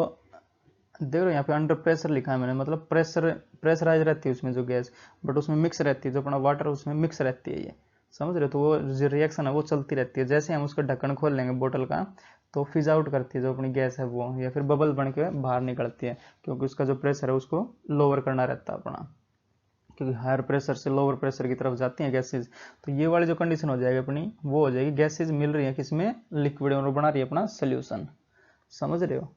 देख रहे हो यहाँ पे अंडर प्रेशर लिखा है मैंने, मतलब प्रेशराइज रहती है उसमें जो गैस, बट उसमें मिक्स रहती है, जो अपना वाटर उसमें मिक्स रहती है, ये समझ रहे हो। तो वो जो रिएक्शन है वो चलती रहती है। जैसे हम उसका ढक्कन खोल लेंगे बोतल का तो फिज आउट करती है जो अपनी गैस है वो, या फिर बबल बन के बाहर निकलती है, क्योंकि उसका जो प्रेशर है उसको लोअर करना रहता है अपना, क्योंकि हायर प्रेशर से लोअर प्रेशर की तरफ जाती हैं गैसेज। तो ये वाली जो कंडीशन हो जाएगी अपनी वो हो जाएगी गैसेज मिल रही है किसमें, लिक्विड, और बना रही है अपना सोल्यूशन, समझ रहे हो।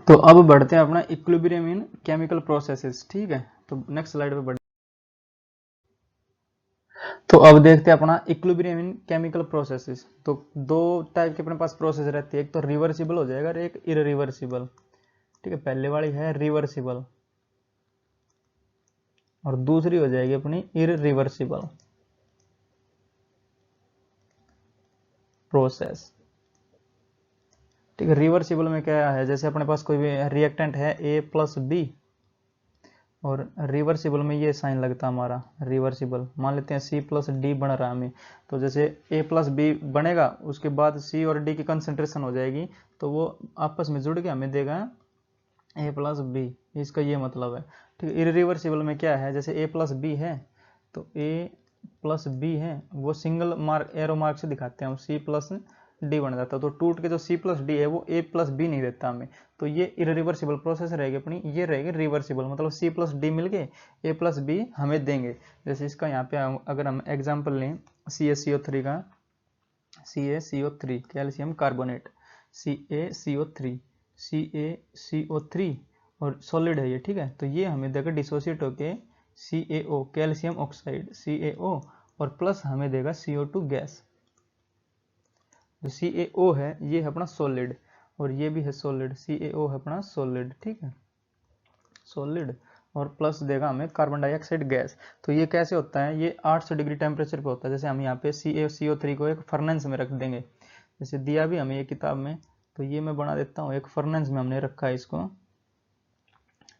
तो अब बढ़ते हैं अपना इक्विलिब्रियम इन केमिकल प्रोसेसेस, ठीक है। तो नेक्स्ट स्लाइड पे बढ़, तो अब देखते हैं अपना इक्विलिब्रियम इन केमिकल प्रोसेसेस। तो दो टाइप के अपने पास प्रोसेस रहती है, एक तो रिवर्सिबल हो जाएगा और एक इरिवर्सिबल, ठीक है। पहले वाली है रिवर्सिबल और दूसरी हो जाएगी अपनी इरिवर्सिबल प्रोसेस, ठीक है। रिवर्सिबल में क्या है, जैसे अपने पास कोई भी रिएक्टेंट है A+B और रिवर्सिबल में ये साइन लगता है हमारा रिवर्सिबल, मान लेते हैं C+D बन रहा है हमें, तो जैसे A+B बनेगा उसके बाद C और D की कंसंट्रेशन हो जाएगी तो वो आपस में जुड़ के हमें देगा A+B, इसका ये मतलब है, ठीक है। इरिवर्सिबल में क्या है, जैसे A+B है तो A+B है वो सिंगल मार्क एरो मार्क से दिखाते हैं हम, C+D बन जाता है, तो टूट के जो C+D है वो A+B नहीं देता हमें, तो ये इरिवर्सिबल प्रोसेस रहेगी अपनी, ये रहेगी रिवर्सिबल, मतलब C+D मिल के A+B हमें देंगे। जैसे इसका यहाँ पे अगर हम एग्जाम्पल लें CaCO3 का, CaCO3 calcium carbonate, CaCO3 CaCO3 और सॉलिड है ये, ठीक है। तो ये हमें देगा डिसोसिएट होके CaO कैल्शियम ऑक्साइड CaO और प्लस हमें देगा CO2 गैस। जो CaO है ये है अपना सॉलिड और ये भी है सॉलिड, CaO है अपना सॉलिड, ठीक है, सॉलिड, और प्लस देगा हमें कार्बन डाइऑक्साइड गैस। तो ये कैसे होता है, ये 800 डिग्री टेम्परेचर पे होता है। जैसे हम यहाँ पे CaCO3 को एक फर्नेंस में रख देंगे, जैसे दिया भी हमें ये किताब में, तो ये मैं बना देता हूँ, एक फर्नेंस में हमने रखा है इसको,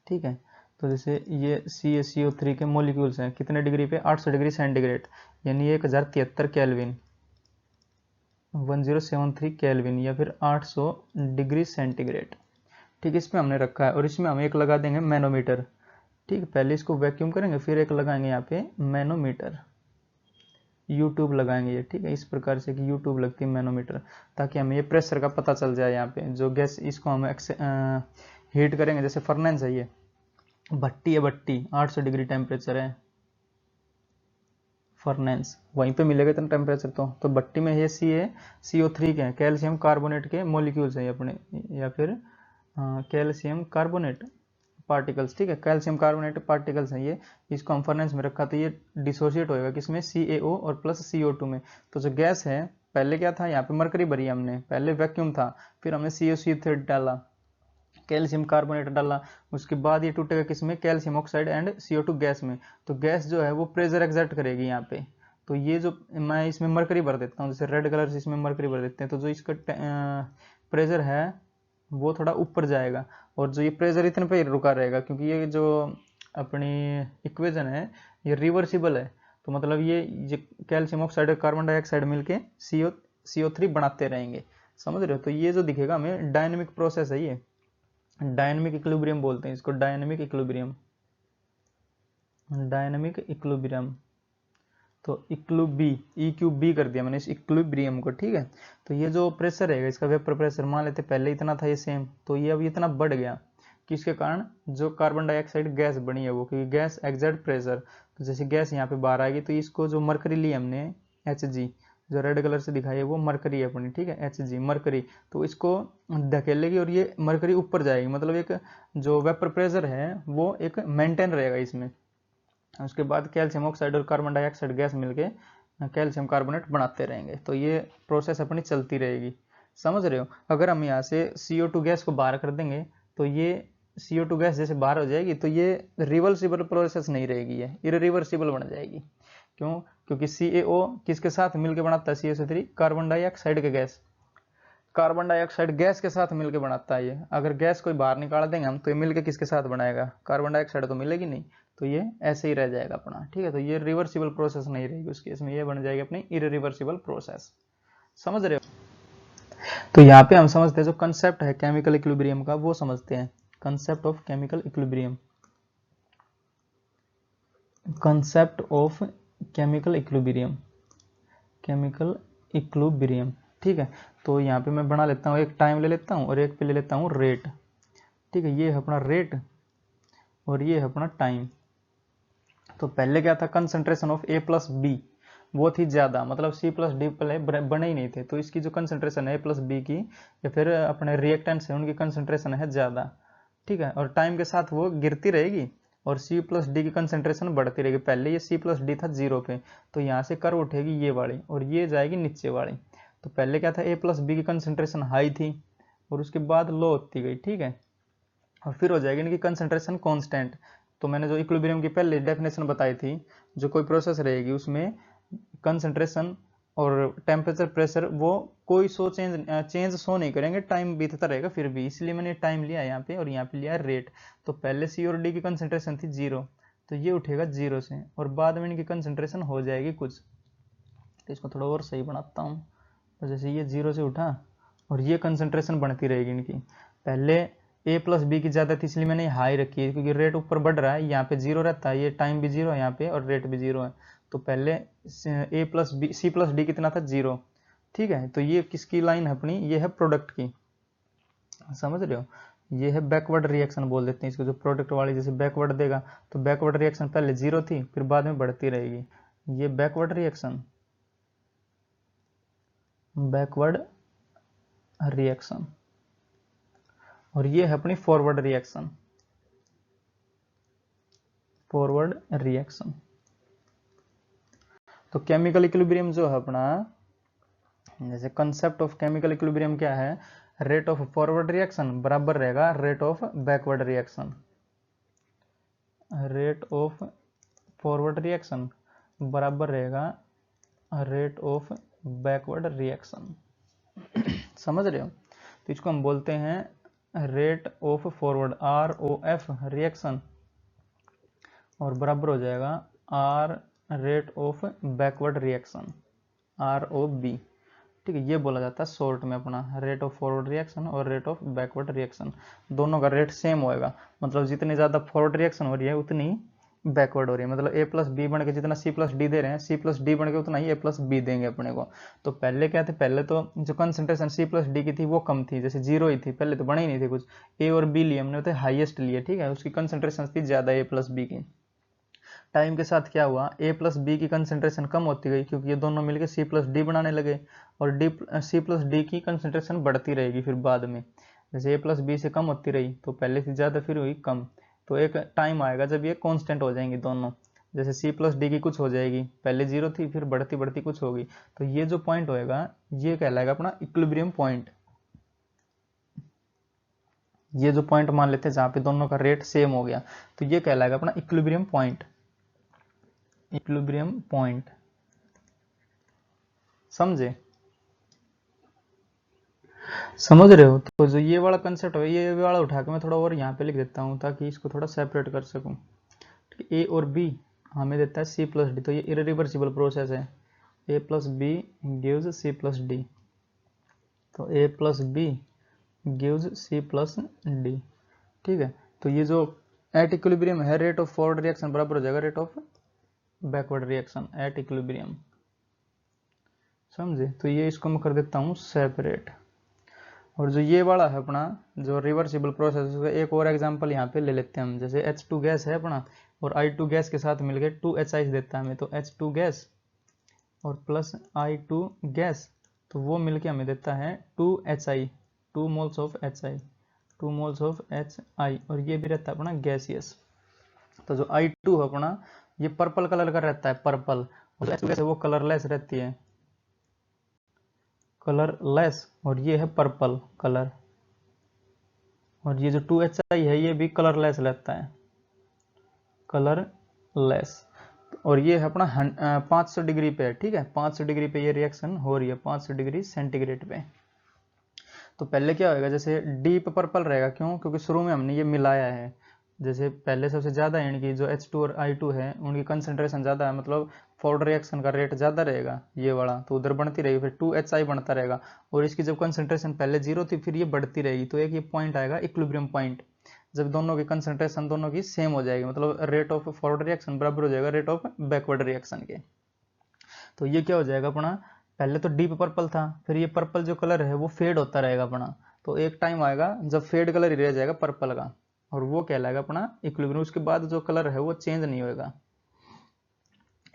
ठीक है। तो जैसे ये CaCO3 के मोलिक्यूल्स हैं कितने डिग्री पे, 800 डिग्री सेंटीग्रेड, यानी 1073 केल्विन, 1073 केल्विन या फिर 800 डिग्री सेंटीग्रेड, ठीक है, इसमें हमने रखा है। और इसमें हम एक लगा देंगे मैनोमीटर, ठीक है, पहले इसको वैक्यूम करेंगे फिर एक लगाएंगे यहाँ पे मैनोमीटर, यूट्यूब लगाएंगे ये, ठीक है, इस प्रकार से कि यूट्यूब लगती है मैनोमीटर, ताकि हमें ये प्रेशर का पता चल जाए। यहाँ पे जो गैस इसको हम हीट करेंगे, जैसे फर्नेंस है ये भट्टी है, भट्टी 800 डिग्री टेम्परेचर है, फर्नेंस वहीं पे मिलेगा इतना टेम्परेचर, तो भट्टी में ये CO3 के हैं, कैल्शियम कार्बोनेट के मोलिक्यूल्स हैं अपने, या फिर कैल्शियम कार्बोनेट पार्टिकल्स, ठीक है, कैल्शियम कार्बोनेट पार्टिकल्स हैं ये, इसको हम फर्नेंस में रखा तो ये डिसोसिएट होएगा किसमें, CaO और प्लस CO2 में। तो जो गैस है पहले क्या था, यहाँ पे मरकरी भरी हमने, पहले वैक्यूम था, फिर हमने CaCO3 डाला, कैल्शियम कार्बोनेट डाला, उसके बाद ये टूटेगा किसमें, calcium oxide and CO2 gas में। तो गैस जो है वो प्रेशर एक्सर्ट करेगी यहाँ पे, तो ये जो मैं इसमें मरकरी भर देता हूँ, जैसे रेड कलर से इसमें मरकरी भर देते हैं, तो जो इसका प्रेशर है वो थोड़ा ऊपर जाएगा, और जो ये प्रेशर इतने पे रुका रहेगा, क्योंकि ये जो अपनी इक्वेशन है ये रिवर्सिबल है, तो मतलब ये कैल्शियम ऑक्साइड और कार्बन डाइऑक्साइड मिलके CO3 बनाते रहेंगे, समझ रहे हो। तो ये जो दिखेगा हमें डायनेमिक प्रोसेस है, ये डायनेमिक इक्विलिब्रियम बोलते हैं इसको, डायनेमिक इक्विलिब्रियम, डायनामिक इक्विलिब्रियम। तो इक्यूबी कर दिया मैंने इस इक्विलिब्रियम को, ठीक है। तो ये जो प्रेशर है इसका वेपर प्रेशर, मान लेते पहले इतना था ये सेम, तो ये अब इतना बढ़ गया किसके कारण, जो कार्बन डाइऑक्साइड गैस बनी है वो, क्योंकि गैस एग्जर्ट प्रेशर। तो जैसे गैस यहाँ पे बाहर आएगी तो इसको जो मरकरी ली हमने Hg, जो रेड कलर से दिखाई है वो मरकरी है अपनी, ठीक है, Hg मरकरी, तो इसको धकेलेगी और ये मरकरी ऊपर जाएगी, मतलब एक जो वेपर प्रेशर है वो एक मेंटेन रहेगा इसमें। उसके बाद कैल्शियम ऑक्साइड और कार्बन डाइऑक्साइड गैस मिलके कैल्शियम कार्बोनेट बनाते रहेंगे, तो ये प्रोसेस अपनी चलती रहेगी, समझ रहे हो। अगर हम यहाँ से CO2 गैस को बाहर कर देंगे तो ये CO2 गैस जैसे बाहर हो जाएगी तो ये रिवर्सिबल प्रोसेस नहीं रहेगी, ये इरिवर्सिबल बन जाएगी। क्यों? क्योंकि CaO किसके साथ मिलकर बनाता है CO3, कार्बन डाइऑक्साइड के गैस, कार्बन डाइऑक्साइड गैस के साथ मिलकर बनाता है ये। अगर गैस कोई बाहर निकाल देंगे हम तो ये मिलकर किसके साथ बनाएगा, कार्बन डाइऑक्साइड तो मिलेगी नहीं, तो ये ऐसे ही रह जाएगा अपना, ठीक है। तो ये रिवर्सिबल प्रोसेस नहीं रहेगी उस केस में, ये बन जाएगी अपनी इरिवर्सिबल प्रोसेस, समझ रहे हो। तो यहाँ पे हम समझते हैं जो कंसेप्ट है केमिकल इक्विलिब्रियम का वो समझते हैं, concept of chemical equilibrium, concept of chemical equilibrium, chemical equilibrium, ठीक है। तो यहाँ पे मैं बना लेता हूँ, एक टाइम ले लेता हूँ और एक पे ले लेता हूँ रेट, ठीक है। ये है अपना रेट और ये है अपना टाइम। तो पहले क्या था, concentration of A plus B वो थी ज़्यादा, मतलब C प्लस डी बने ही नहीं थे, तो इसकी जो कंसंट्रेशन है A प्लस बी की या फिर अपने रिएक्टेंट्स है उनकी कंसंट्रेशन है ज़्यादा, ठीक है। और टाइम के साथ वो गिरती रहेगी और C प्लस डी की कंसंट्रेशन बढ़ती रहेगी। पहले ये C प्लस डी था 0 पे, तो यहाँ से कर्व उठेगी ये वाली और ये जाएगी नीचे वाली। तो पहले क्या था, A प्लस बी की कंसंट्रेशन हाई थी और उसके बाद लो होती गई, ठीक है, और फिर हो जाएगी इनकी कंसंट्रेशन कांस्टेंट। तो मैंने जो इक्विलिब्रियम की पहले डेफिनेशन बताई थी, जो कोई प्रोसेस रहेगी उसमें कंसंट्रेशन और टेम्परेचर प्रेशर वो कोई चेंज शो नहीं करेंगे, टाइम बीतता रहेगा फिर भी, इसलिए मैंने टाइम लिया यहाँ पे और यहाँ पे लिया रेट। तो पहले C और D की कंसंट्रेशन थी 0, तो ये उठेगा 0 से और बाद में इनकी कंसंट्रेशन हो जाएगी कुछ। तो इसको थोड़ा और सही बनाता हूँ, तो जैसे ये 0 से उठा और ये कंसंट्रेशन बढ़ती रहेगी इनकी। पहले A प्लस बी की ज़्यादा थी इसलिए मैंने हाई रखी है, क्योंकि रेट ऊपर बढ़ रहा है, यहाँ पे 0 रहता है, ये टाइम भी 0 है यहाँ पे और रेट भी 0 है। तो पहले A plus B C plus D कितना था 0, ठीक है। तो ये किसकी लाइन है अपनी, ये है प्रोडक्ट की, समझ रहे हो। ये है बैकवर्ड रिएक्शन बोल देते हैं इसको, जो प्रोडक्ट वाली जैसे बैकवर्ड देगा, तो बैकवर्ड रिएक्शन पहले 0 थी फिर बाद में बढ़ती रहेगी, ये बैकवर्ड रिएक्शन, बैकवर्ड रिएक्शन। और ये है अपनी फॉरवर्ड रिएक्शन, फॉरवर्ड रिएक्शन। तो केमिकल इक्विलिब्रियम जो है अपना, जैसे कंसेप्ट ऑफ केमिकल इक्विलिब्रियम क्या है, रेट ऑफ फॉरवर्ड रिएक्शन बराबर रहेगा rate of backward reaction, rate of forward reaction बराबर रहेगा रेट ऑफ बैकवर्ड रिएक्शन, समझ रहे हो। तो इसको हम बोलते हैं rate of forward ROF reaction और बराबर हो जाएगा R rate of backward reaction ROB, ठीक है। ये बोला जाता है शॉर्ट में अपना रेट ऑफ फॉरवर्ड रिएक्शन और रेट ऑफ बैकवर्ड रिएक्शन, दोनों का रेट सेम होएगा, मतलब जितनी ज़्यादा फॉरवर्ड रिएक्शन हो रही है उतनी बैकवर्ड हो रही है, मतलब A प्लस बी बन के जितना C प्लस डी दे रहे हैं C प्लस डी बन के उतना ही A प्लस बी देंगे अपने को। तो पहले क्या थे, पहले तो जो कंसंट्रेशन C प्लस डी की थी वो कम थी, जैसे 0 ही थी, पहले तो बने ही नहीं थे कुछ, A और B लिए हमने, तो हाईएस्ट लिए, ठीक है, उसकी कंसंट्रेशन थी ज़्यादा A प्लस बी की। टाइम के साथ क्या हुआ, A प्लस बी की कंसंट्रेशन कम होती गई क्योंकि ये दोनों मिलकर C प्लस डी बनाने लगे और C प्लस डी की कंसंट्रेशन बढ़ती रहेगी फिर बाद में, जैसे A प्लस बी से कम होती रही तो पहले से ज़्यादा फिर हुई कम। तो एक टाइम आएगा जब ये कांस्टेंट हो जाएंगी दोनों, जैसे C प्लस डी की कुछ हो जाएगी, पहले 0 थी फिर बढ़ती बढ़ती कुछ होगी, तो ये जो पॉइंट होएगा ये कहलाएगा अपना इक्विलिब्रियम पॉइंट। ये जो पॉइंट मान लेते हैं जहाँ पे दोनों का रेट सेम हो गया, तो ये कहलाएगा अपना इक्विलिब्रियम पॉइंट, इक्विलिब्रियम पॉइंट, समझे, समझ रहे हो। तो जो ये वाला कंसेप्ट है ये वाला उठा के मैं थोड़ा और यहाँ पे लिख देता हूँ ताकि इसको थोड़ा सेपरेट कर सकूँ। A और B हमें देता है C प्लस डी, तो ये इरिवर्सिबल प्रोसेस है, A plus B gives C plus D, तो A plus B gives C plus D, ठीक है। तो ये जो एट इक्विलिब्रियम है रेट ऑफ फॉरवर्ड रिएक्शन बराबर हो जाएगा rate of backward reaction at equilibrium. समझे? तो ये इसको मैं कर देता हूँ सेपरेट। और जो ये वाला है अपना जो रिवर्सिबल प्रोसेस, उसका एक और एग्जांपल यहाँ पे ले लेते हैं हम। जैसे H2 गैस है अपना और I2 गैस के साथ मिलकर 2HI देता है हमें, तो H2 गैस और प्लस I2 गैस, तो वो मिलके हमें देता है 2HI, 2 moles of HI, 2 moles of HI, और ये भी रहता है अपना गैसियस। तो जो I2 है अपना ये पर्पल कलर का रहता है, पर्पल, और H2 गैस है वो कलरलेस रहती है, कलरलेस, और ये है पर्पल कलर। और ये जो 2HI है ये भी कलरलेस रहता है, कलरलेस। और ये है अपना 500 डिग्री पे है, ठीक है, 500 डिग्री पे ये रिएक्शन हो रही है, 500 डिग्री सेंटीग्रेड पे। तो पहले क्या होएगा, जैसे डीप पर्पल रहेगा, क्यों? क्योंकि शुरू में हमने ये मिलाया है। जैसे पहले सबसे ज़्यादा है इनकी जो H2 और I2 है उनकी कंसंट्रेशन ज़्यादा है, मतलब फॉरवर्ड रिएक्शन का रेट ज़्यादा रहेगा ये वाला, तो उधर बढ़ती रहेगी, फिर 2HI बनता रहेगा। और इसकी जब कंसंट्रेशन पहले 0 थी फिर ये बढ़ती रहेगी, तो एक ये पॉइंट आएगा इक्विलिब्रियम पॉइंट, जब दोनों की कंसंट्रेशन दोनों की सेम हो जाएगी, मतलब रेट ऑफ फॉरवर्ड रिएक्शन बराबर हो जाएगा रेट ऑफ बैकवर्ड रिएक्शन के। तो ये क्या हो जाएगा अपना, पहले तो डीप पर्पल था, फिर ये पर्पल जो कलर है वो फेड होता रहेगा अपना, तो एक टाइम आएगा जब फेड कलर ही रह जाएगा पर्पल का, और वो कहलाएगा अपना इक्विलिब्रियम। उसके बाद जो कलर है वो चेंज नहीं होएगा।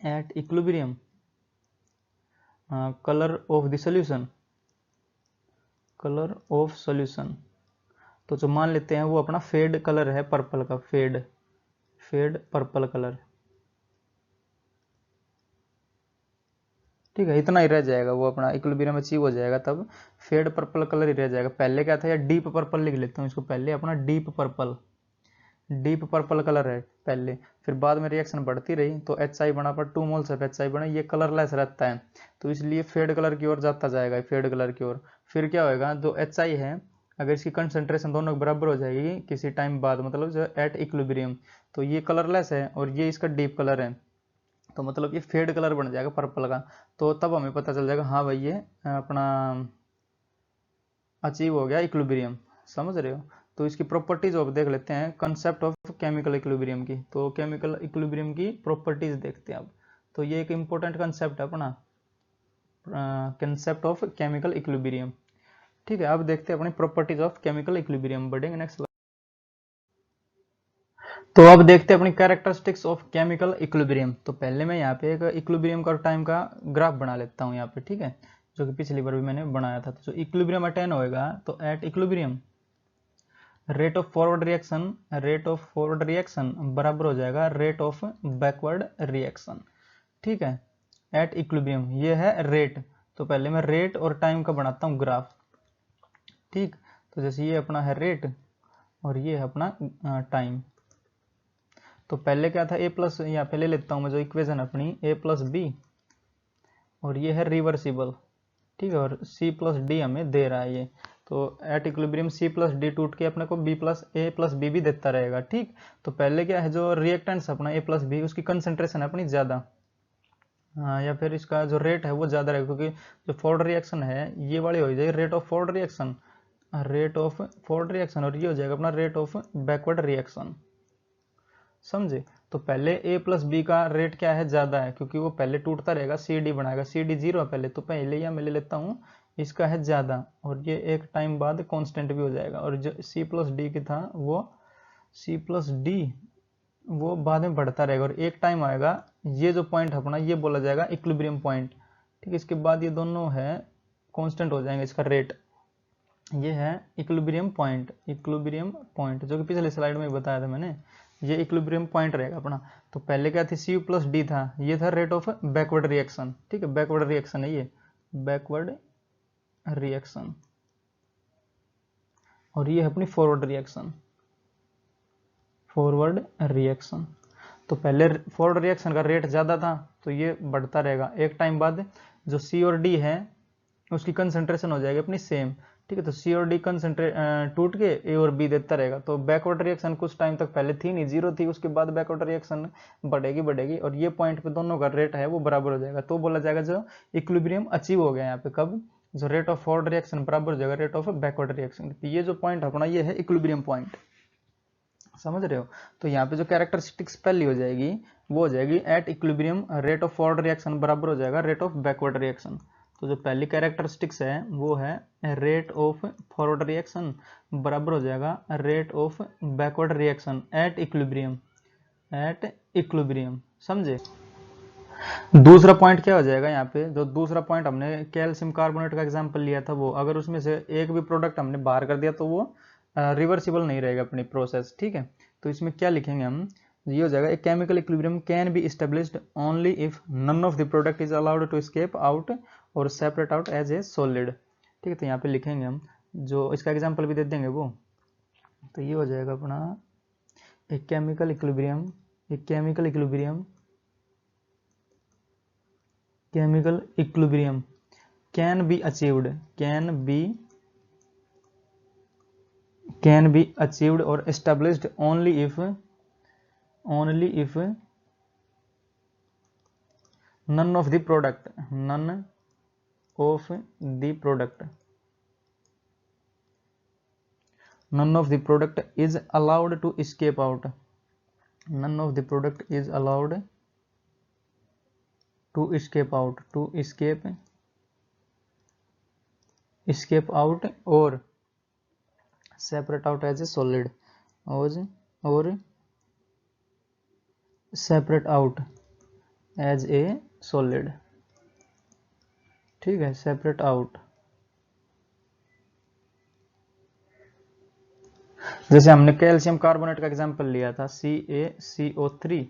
At equilibrium colour of the solution, colour of solution, तो जो मान लेते हैं वो अपना फेड कलर है पर्पल का, फेड, फेड पर्पल कलर, ठीक है, इतना ही रह जाएगा, वो अपना इक्विलिब्रियम अचीव हो जाएगा तब फेड पर्पल कलर ही रह जाएगा। पहले क्या था, या डीप पर्पल लिख लेता हूँ इसको, पहले अपना deep purple, deep purple colour है पहले, फिर बाद में रिएक्शन बढ़ती रही तो HI बना पर 2 मोल्स ऑफ HI बने, ये कलरलेस रहता है तो इसलिए फेड कलर की ओर जाता जाएगा, फेड कलर की ओर। फिर क्या होएगा, जो HI है अगर इसकी कंसंट्रेशन दोनों बराबर हो जाएगी किसी टाइम बाद, मतलब जो एट इक्विलिब्रियम, तो ये कलरलेस है और ये इसका डीप कलर है, तो मतलब ये फेड कलर बन जाएगा पर्पल का। तो तब हमें पता चल जाएगा हाँ भाई ये अपना अचीव हो गया इक्विलिब्रियम। समझ रहे हो? तो इसकी प्रॉपर्टीज अब देख लेते हैं, कंसेप्ट ऑफ केमिकल इक्विलिब्रियम की। तो केमिकल इक्विलिब्रियम की प्रॉपर्टीज देखते हैं अब। तो ये एक इंपॉर्टेंट कंसेप्ट है अपना, कंसेप्ट ऑफ केमिकल इक्विलिब्रियम। ठीक है, अब देखते हैं अपनी प्रॉपर्टीज ऑफ केमिकल इक्विलिब्रियम। बढ़ेंगे नेक्स्ट। तो अब देखते हैं अपनी कैरेक्टरिस्टिक्स ऑफ केमिकल इक्विलिब्रियम। तो पहले मैं यहाँ पे एक इक्विलिब्रियम का टाइम का ग्राफ बना लेता हूँ यहाँ पे, ठीक है, जो कि पिछली बार भी मैंने बनाया था। तो जो इक्विलिब्रियम अटेन होएगा तो at equilibrium rate of forward reaction, rate of forward reaction बराबर हो जाएगा रेट ऑफ बैकवर्ड रिएक्शन। ठीक है, एट इक्विलिब्रियम ये है रेट, तो पहले मैं रेट और टाइम का बनाता हूँ ग्राफ। ठीक, तो जैसे ये अपना है रेट और ये है अपना टाइम। तो पहले क्या था, ए प्लस, यहाँ पे ले लेता हूँ मैं जो इक्वेशन अपनी, ए प्लस बी, और ये है रिवर्सिबल, ठीक है, और सी प्लस डी हमें दे रहा है ये। तो at equilibrium C plus D टूट के अपने को B plus A plus B भी देता रहेगा। ठीक, तो पहले क्या है, जो रिएक्टेंट्स अपना ए प्लस बी उसकी कंसंट्रेशन है अपनी ज़्यादा, या फिर इसका जो रेट है वो ज़्यादा रहेगा, क्योंकि जो फॉरवर्ड रिएक्शन है ये वाली हो जाएगी rate of forward reaction, rate of forward reaction, और ये हो जाएगा अपना रेट ऑफ बैकवर्ड रिएक्शन। समझे? तो पहले ए प्लस बी का रेट क्या है, ज़्यादा है, क्योंकि वो पहले टूटता रहेगा, सी डी बनाएगा, सी डी जीरो है पहले, तो पहले या मैं ले लेता हूँ इसका है ज़्यादा, और ये एक टाइम बाद कांस्टेंट भी हो जाएगा। और जो सी प्लस डी की था वो सी प्लस डी वो बाद में बढ़ता रहेगा, और एक टाइम आएगा ये जो पॉइंट अपना ये बोला जाएगा इक्विलिब्रियम पॉइंट। ठीक, इसके बाद ये दोनों है कांस्टेंट हो जाएंगे, इसका रेट, ये है इक्विलिब्रियम पॉइंट, इक्विलिब्रियम पॉइंट जो कि पिछले स्लाइड में बताया था मैंने, ये इक्विलिब्रियम पॉइंट रहेगा अपना। तो पहले क्या थी, सी प्लस डी था, ये था रेट ऑफ बैकवर्ड रिएक्शन। ठीक है, बैकवर्ड रिएक्शन है ये, बैकवर्ड रिएक्शन, और ये है अपनी फॉरवर्ड रिएक्शन, फॉरवर्ड रिएक्शन। तो पहले फॉरवर्ड रिएक्शन का रेट ज़्यादा था तो ये बढ़ता रहेगा, एक टाइम बाद जो सी और डी है उसकी कंसंट्रेशन हो जाएगी अपनी सेम। ठीक है, तो सी और डी कंसंट्रेट टूट के ए और बी देता रहेगा। तो बैकवर्ड रिएक्शन कुछ टाइम तक पहले थी नहीं, जीरो थी, उसके बाद बैकवर्ड रिएक्शन बढ़ेगी बढ़ेगी, और ये पॉइंट पे दोनों का रेट है वो बराबर हो जाएगा, तो बोला जाएगा जो इक्विलिब्रियम अचीव हो गया यहाँ पे। कब? जो रेट ऑफ फॉरवर्ड रिएक्शन बराबर हो जाएगा रेट ऑफ बैकवर्ड रिएक्शन। ये जो पॉइंट अपना ये है इक्विलिब्रियम पॉइंट। समझ रहे हो। तो यहाँ पे जो कैरेक्टरिस्टिक्स पहली हो जाएगी वो हो जाएगी at equilibrium rate of forward reaction बराबर हो जाएगा रेट ऑफ बैकवर्ड रिएक्शन। तो जो पहली कैरेक्टरिस्टिक्स है वो है रेट ऑफ फॉरवर्ड रिएक्शन बराबर हो जाएगा rate of backward reaction at equilibrium, eight equilibrium. समझे। दूसरा पॉइंट क्या हो जाएगा यहाँ पे, जो दूसरा पॉइंट हमने कैल्शियम कार्बोनेट का एग्जांपल लिया था, वो अगर उसमें से एक भी प्रोडक्ट हमने बाहर कर दिया तो वो रिवर्सिबल नहीं रहेगा अपनी प्रोसेस। ठीक है, तो इसमें क्या लिखेंगे हम, ये हो जाएगा a chemical equilibrium can be established only if none of the product is allowed to escape out और separate out as a solid. ठीक है, तो यहाँ पे लिखेंगे हम, जो इसका एग्जाम्पल भी दे देंगे वो, तो ये हो जाएगा अपना ए chemical equilibrium, A chemical equilibrium, chemical equilibrium can be achieved, can be achieved or established only if none of the product is allowed to escape out, none of the product is allowed to escape out, or separate out as a solid, or separate out as a solid। ठीक है, separate out। जैसे हमने calcium carbonate का example लिया था CaCO3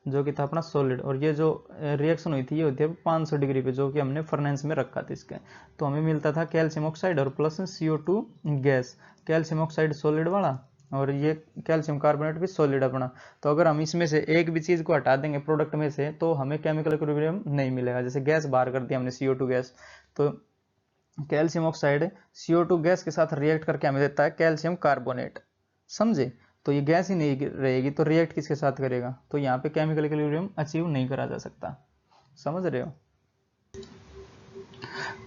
जो कि था अपना सॉलिड, और ये जो रिएक्शन हुई थी ये होती है 500 डिग्री पे, जो कि हमने फर्नेस में रखा था इसके, तो हमें मिलता था कैल्शियम ऑक्साइड और plus CO2 gas, calcium oxide solid वाला और ये कैल्शियम कार्बोनेट भी सॉलिड अपना। तो अगर हम इसमें से एक भी चीज को हटा देंगे प्रोडक्ट में से तो हमें केमिकल इक्विलिब्रियम नहीं मिलेगा। जैसे गैस बाहर कर दिया हमने CO2 गैस, तो कैल्शियम ऑक्साइड CO2 गैस के साथ रिएक्ट करके हमें देता है कैल्शियम कार्बोनेट। समझे, तो ये गैस ही नहीं रहेगी तो रिएक्ट किसके साथ करेगा, तो यहाँ पे केमिकल इक्विलिब्रियम अचीव नहीं करा जा सकता। समझ रहे हो।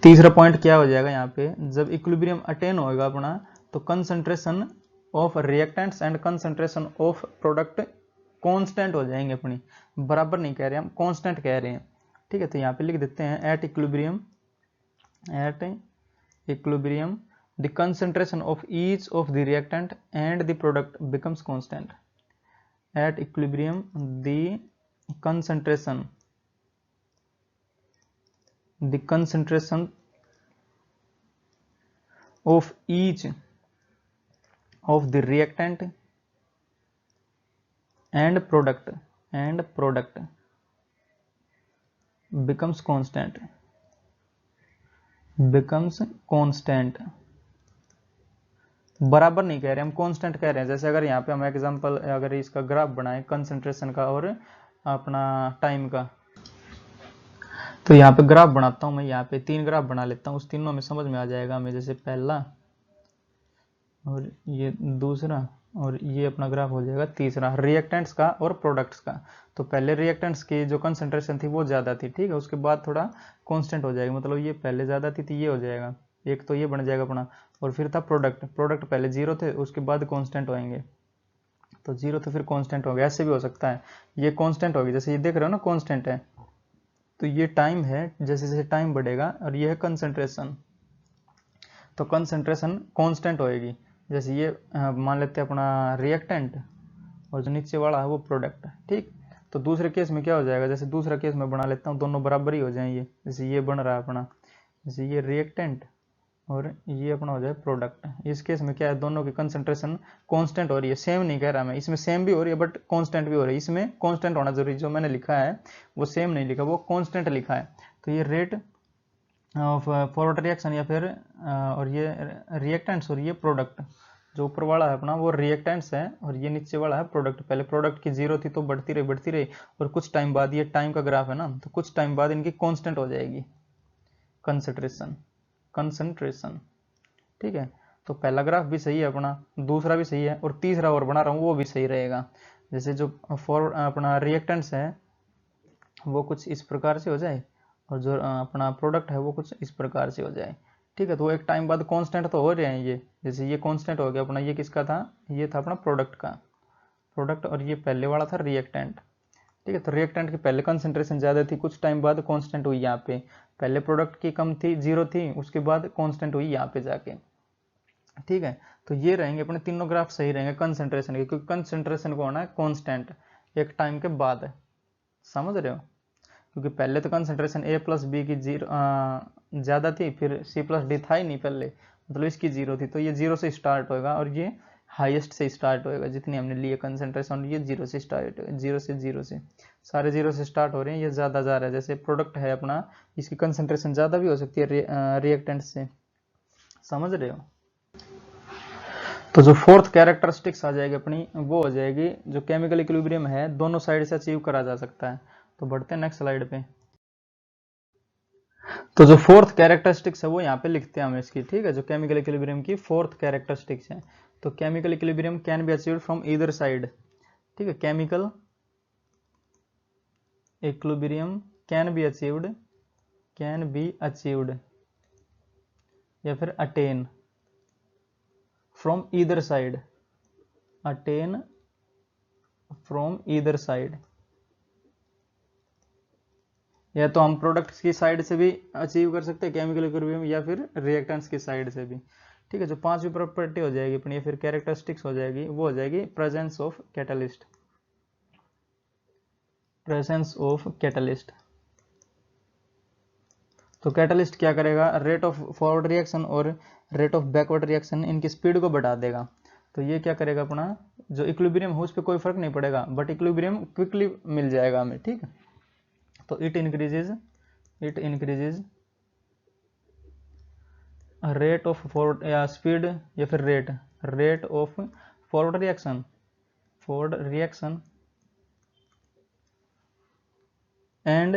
तीसरा पॉइंट क्या हो जाएगा यहाँ पे, जब इक्विलिब्रियम अटेन होगा अपना तो concentration of reactants and concentration of product constant हो जाएंगे अपनी, बराबर नहीं कह रहे हम, कांस्टेंट कह रहे हैं। ठीक है, तो यहाँ पे लिख देते हैं at equilibrium the concentration of each of the reactant and the product becomes constant. At equilibrium the concentration of each of the reactant and product becomes constant, बराबर नहीं कह रहे हम, कांस्टेंट कह रहे हैं। जैसे अगर यहाँ पे हम एग्जांपल अगर इसका ग्राफ बनाएं कंसंट्रेशन का और अपना टाइम का, तो यहाँ पे ग्राफ बनाता हूँ मैं, यहाँ पे 3 ग्राफ बना लेता हूँ, उस तीनों में समझ में आ जाएगा हमें। जैसे पहला और ये दूसरा और ये अपना ग्राफ हो जाएगा तीसरा, रिएक्टेंट्स का और प्रोडक्ट्स का। तो पहले रिएक्टेंट्स की जो कंसंट्रेशन थी वो ज़्यादा थी, ठीक है, उसके बाद थोड़ा कांस्टेंट हो जाएगा, मतलब ये पहले ज़्यादा थी तो ये हो जाएगा एक, तो ये बन जाएगा अपना। और फिर था प्रोडक्ट पहले 0 थे उसके बाद कांस्टेंट होएंगे, तो 0 तो फिर कांस्टेंट हो गया, ऐसे भी हो सकता है। ये कांस्टेंट होगी, जैसे ये देख रहे हो ना कांस्टेंट है, तो ये टाइम है, जैसे जैसे टाइम बढ़ेगा, और ये है कंसंट्रेशन, तो कंसंट्रेशन कांस्टेंट होएगी। जैसे ये मान लेते हैं अपना रिएक्टेंट और जो नीचे वाला है वो प्रोडक्ट, ठीक। तो दूसरे केस में क्या हो जाएगा, जैसे दूसरा केस में बना लेता हूँ, दोनों बराबर ही हो जाएंगे। जैसे ये बन रहा है अपना, जैसे ये रिएक्टेंट और ये अपना हो जाए प्रोडक्ट। इस केस में क्या है, दोनों की कंसंट्रेशन कांस्टेंट हो रही है, सेम नहीं कह रहा मैं, इसमें सेम भी हो रही है बट कांस्टेंट भी हो रही है। इसमें कांस्टेंट होना जरूरी, जो मैंने लिखा है वो सेम नहीं लिखा, वो कांस्टेंट लिखा है। तो ये रेट ऑफ फॉरवर्ड रिएक्शन या फिर और ये रिएक्टेंट्स और ये प्रोडक्ट, जो ऊपर वाला है अपना वो रिएक्टेंट्स है और ये नीचे वाला है प्रोडक्ट। पहले प्रोडक्ट की 0 थी तो बढ़ती रही और कुछ टाइम बाद, ये टाइम का ग्राफ है ना, तो कुछ टाइम बाद इनकी कांस्टेंट हो जाएगी कंसंट्रेशन, ठीक है। तो पहला ग्राफ भी सही है अपना, दूसरा भी सही है, और तीसरा और बना रहा हूँ वो भी सही रहेगा। जैसे जो अपना रिएक्टेंट्स है वो कुछ इस प्रकार से हो जाए और जो अपना प्रोडक्ट है वो कुछ इस प्रकार से हो जाए, ठीक है। तो एक टाइम बाद कांस्टेंट तो हो रहे हैं ये, जैसे ये कांस्टेंट हो गया अपना, ये किसका था, ये था अपना प्रोडक्ट का, प्रोडक्ट, और ये पहले वाला था रिएक्टेंट। ठीक है, तो रिएक्टेंट की पहले कंसंट्रेशन ज़्यादा थी, कुछ टाइम बाद कांस्टेंट हुई यहाँ पे, पहले प्रोडक्ट की कम थी, 0 थी, उसके बाद कांस्टेंट हुई यहाँ पे जाके। ठीक है, तो ये रहेंगे अपने तीनों ग्राफ सही रहेंगे कंसंट्रेशन के, क्योंकि कंसंट्रेशन को होना है कांस्टेंट एक टाइम के बाद, समझ रहे हो, क्योंकि पहले तो कंसंट्रेशन ए प्लस बी की ज़्यादा थी, फिर सी प्लस डी था ही नहीं पहले, मतलब इसकी 0 थी, तो ये 0 से स्टार्ट होएगा और ये हाईएस्ट से स्टार्ट होएगा, जितनी हमने लिए कंसंट्रेशन, ये 0 से स्टार्ट होगा, 0 से सारे 0 से स्टार्ट हो रहे हैं, ये ज़्यादा जा रहा है। जैसे प्रोडक्ट है अपना, इसकी कंसंट्रेशन ज़्यादा भी हो सकती है रिएक्टेंट से, समझ रहे हो। तो जो फोर्थ कैरेक्टरिस्टिक्स आ जाएगी अपनी, वो हो जाएगी जो केमिकल इक्विलिब्रियम है दोनों साइड से अचीव करा जा सकता है। तो बढ़ते हैं नेक्स्ट स्लाइड पे। तो जो फोर्थ कैरेक्टरिस्टिक्स है वो यहाँ पे लिखते हैं हम इसकी, ठीक है, जो केमिकल इक्विलिब्रियम की फोर्थ कैरेक्टरिस्टिक्स है। तो chemical equilibrium can be achieved from either side, ठीक है, chemical equilibrium can be achieved या फिर attain from either side, attain from either side, या तो हम प्रोडक्ट्स की साइड से भी अचीव कर सकते हैं केमिकल इक्विलिब्रियम, या फिर रिएक्टेंट्स की साइड से भी। ठीक है, जो पांचवी प्रॉपर्टी हो जाएगी अपनी, फिर कैरेक्टरिस्टिक्स हो जाएगी, वो हो जाएगी presence of catalyst, presence of catalyst. तो कैटलिस्ट क्या करेगा, रेट ऑफ फॉरवर्ड रिएक्शन और रेट ऑफ बैकवर्ड रिएक्शन, इनकी स्पीड को बढ़ा देगा। तो ये क्या करेगा अपना, जो इक्विलिब्रियम है उस पर कोई फर्क नहीं पड़ेगा, बट इक्विलिब्रियम क्विकली मिल जाएगा हमें। ठीक है, तो it increases rate of forward या स्पीड या फिर rate of forward reaction and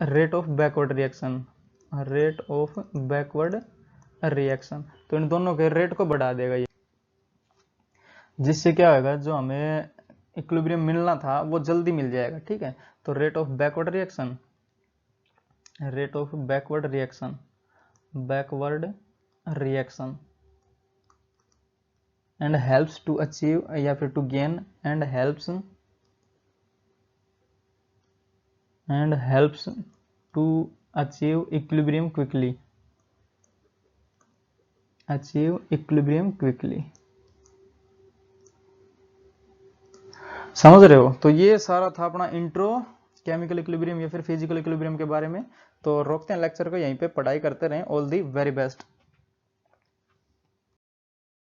rate of backward reaction, तो इन दोनों के रेट को बढ़ा देगा ये, जिससे क्या होगा, जो हमें इक्विलिब्रियम मिलना था वो जल्दी मिल जाएगा। ठीक है, तो rate of backward reaction and helps to achieve या फिर to gain and helps to achieve equilibrium quickly, समझ रहे हो। तो ये सारा था अपना इंट्रो केमिकल इक्विलिब्रियम या फिर फिजिकल इक्विलिब्रियम के बारे में। तो रोकते हैं लेक्चर को यहीं पे, पढ़ाई करते रहें। All the very best.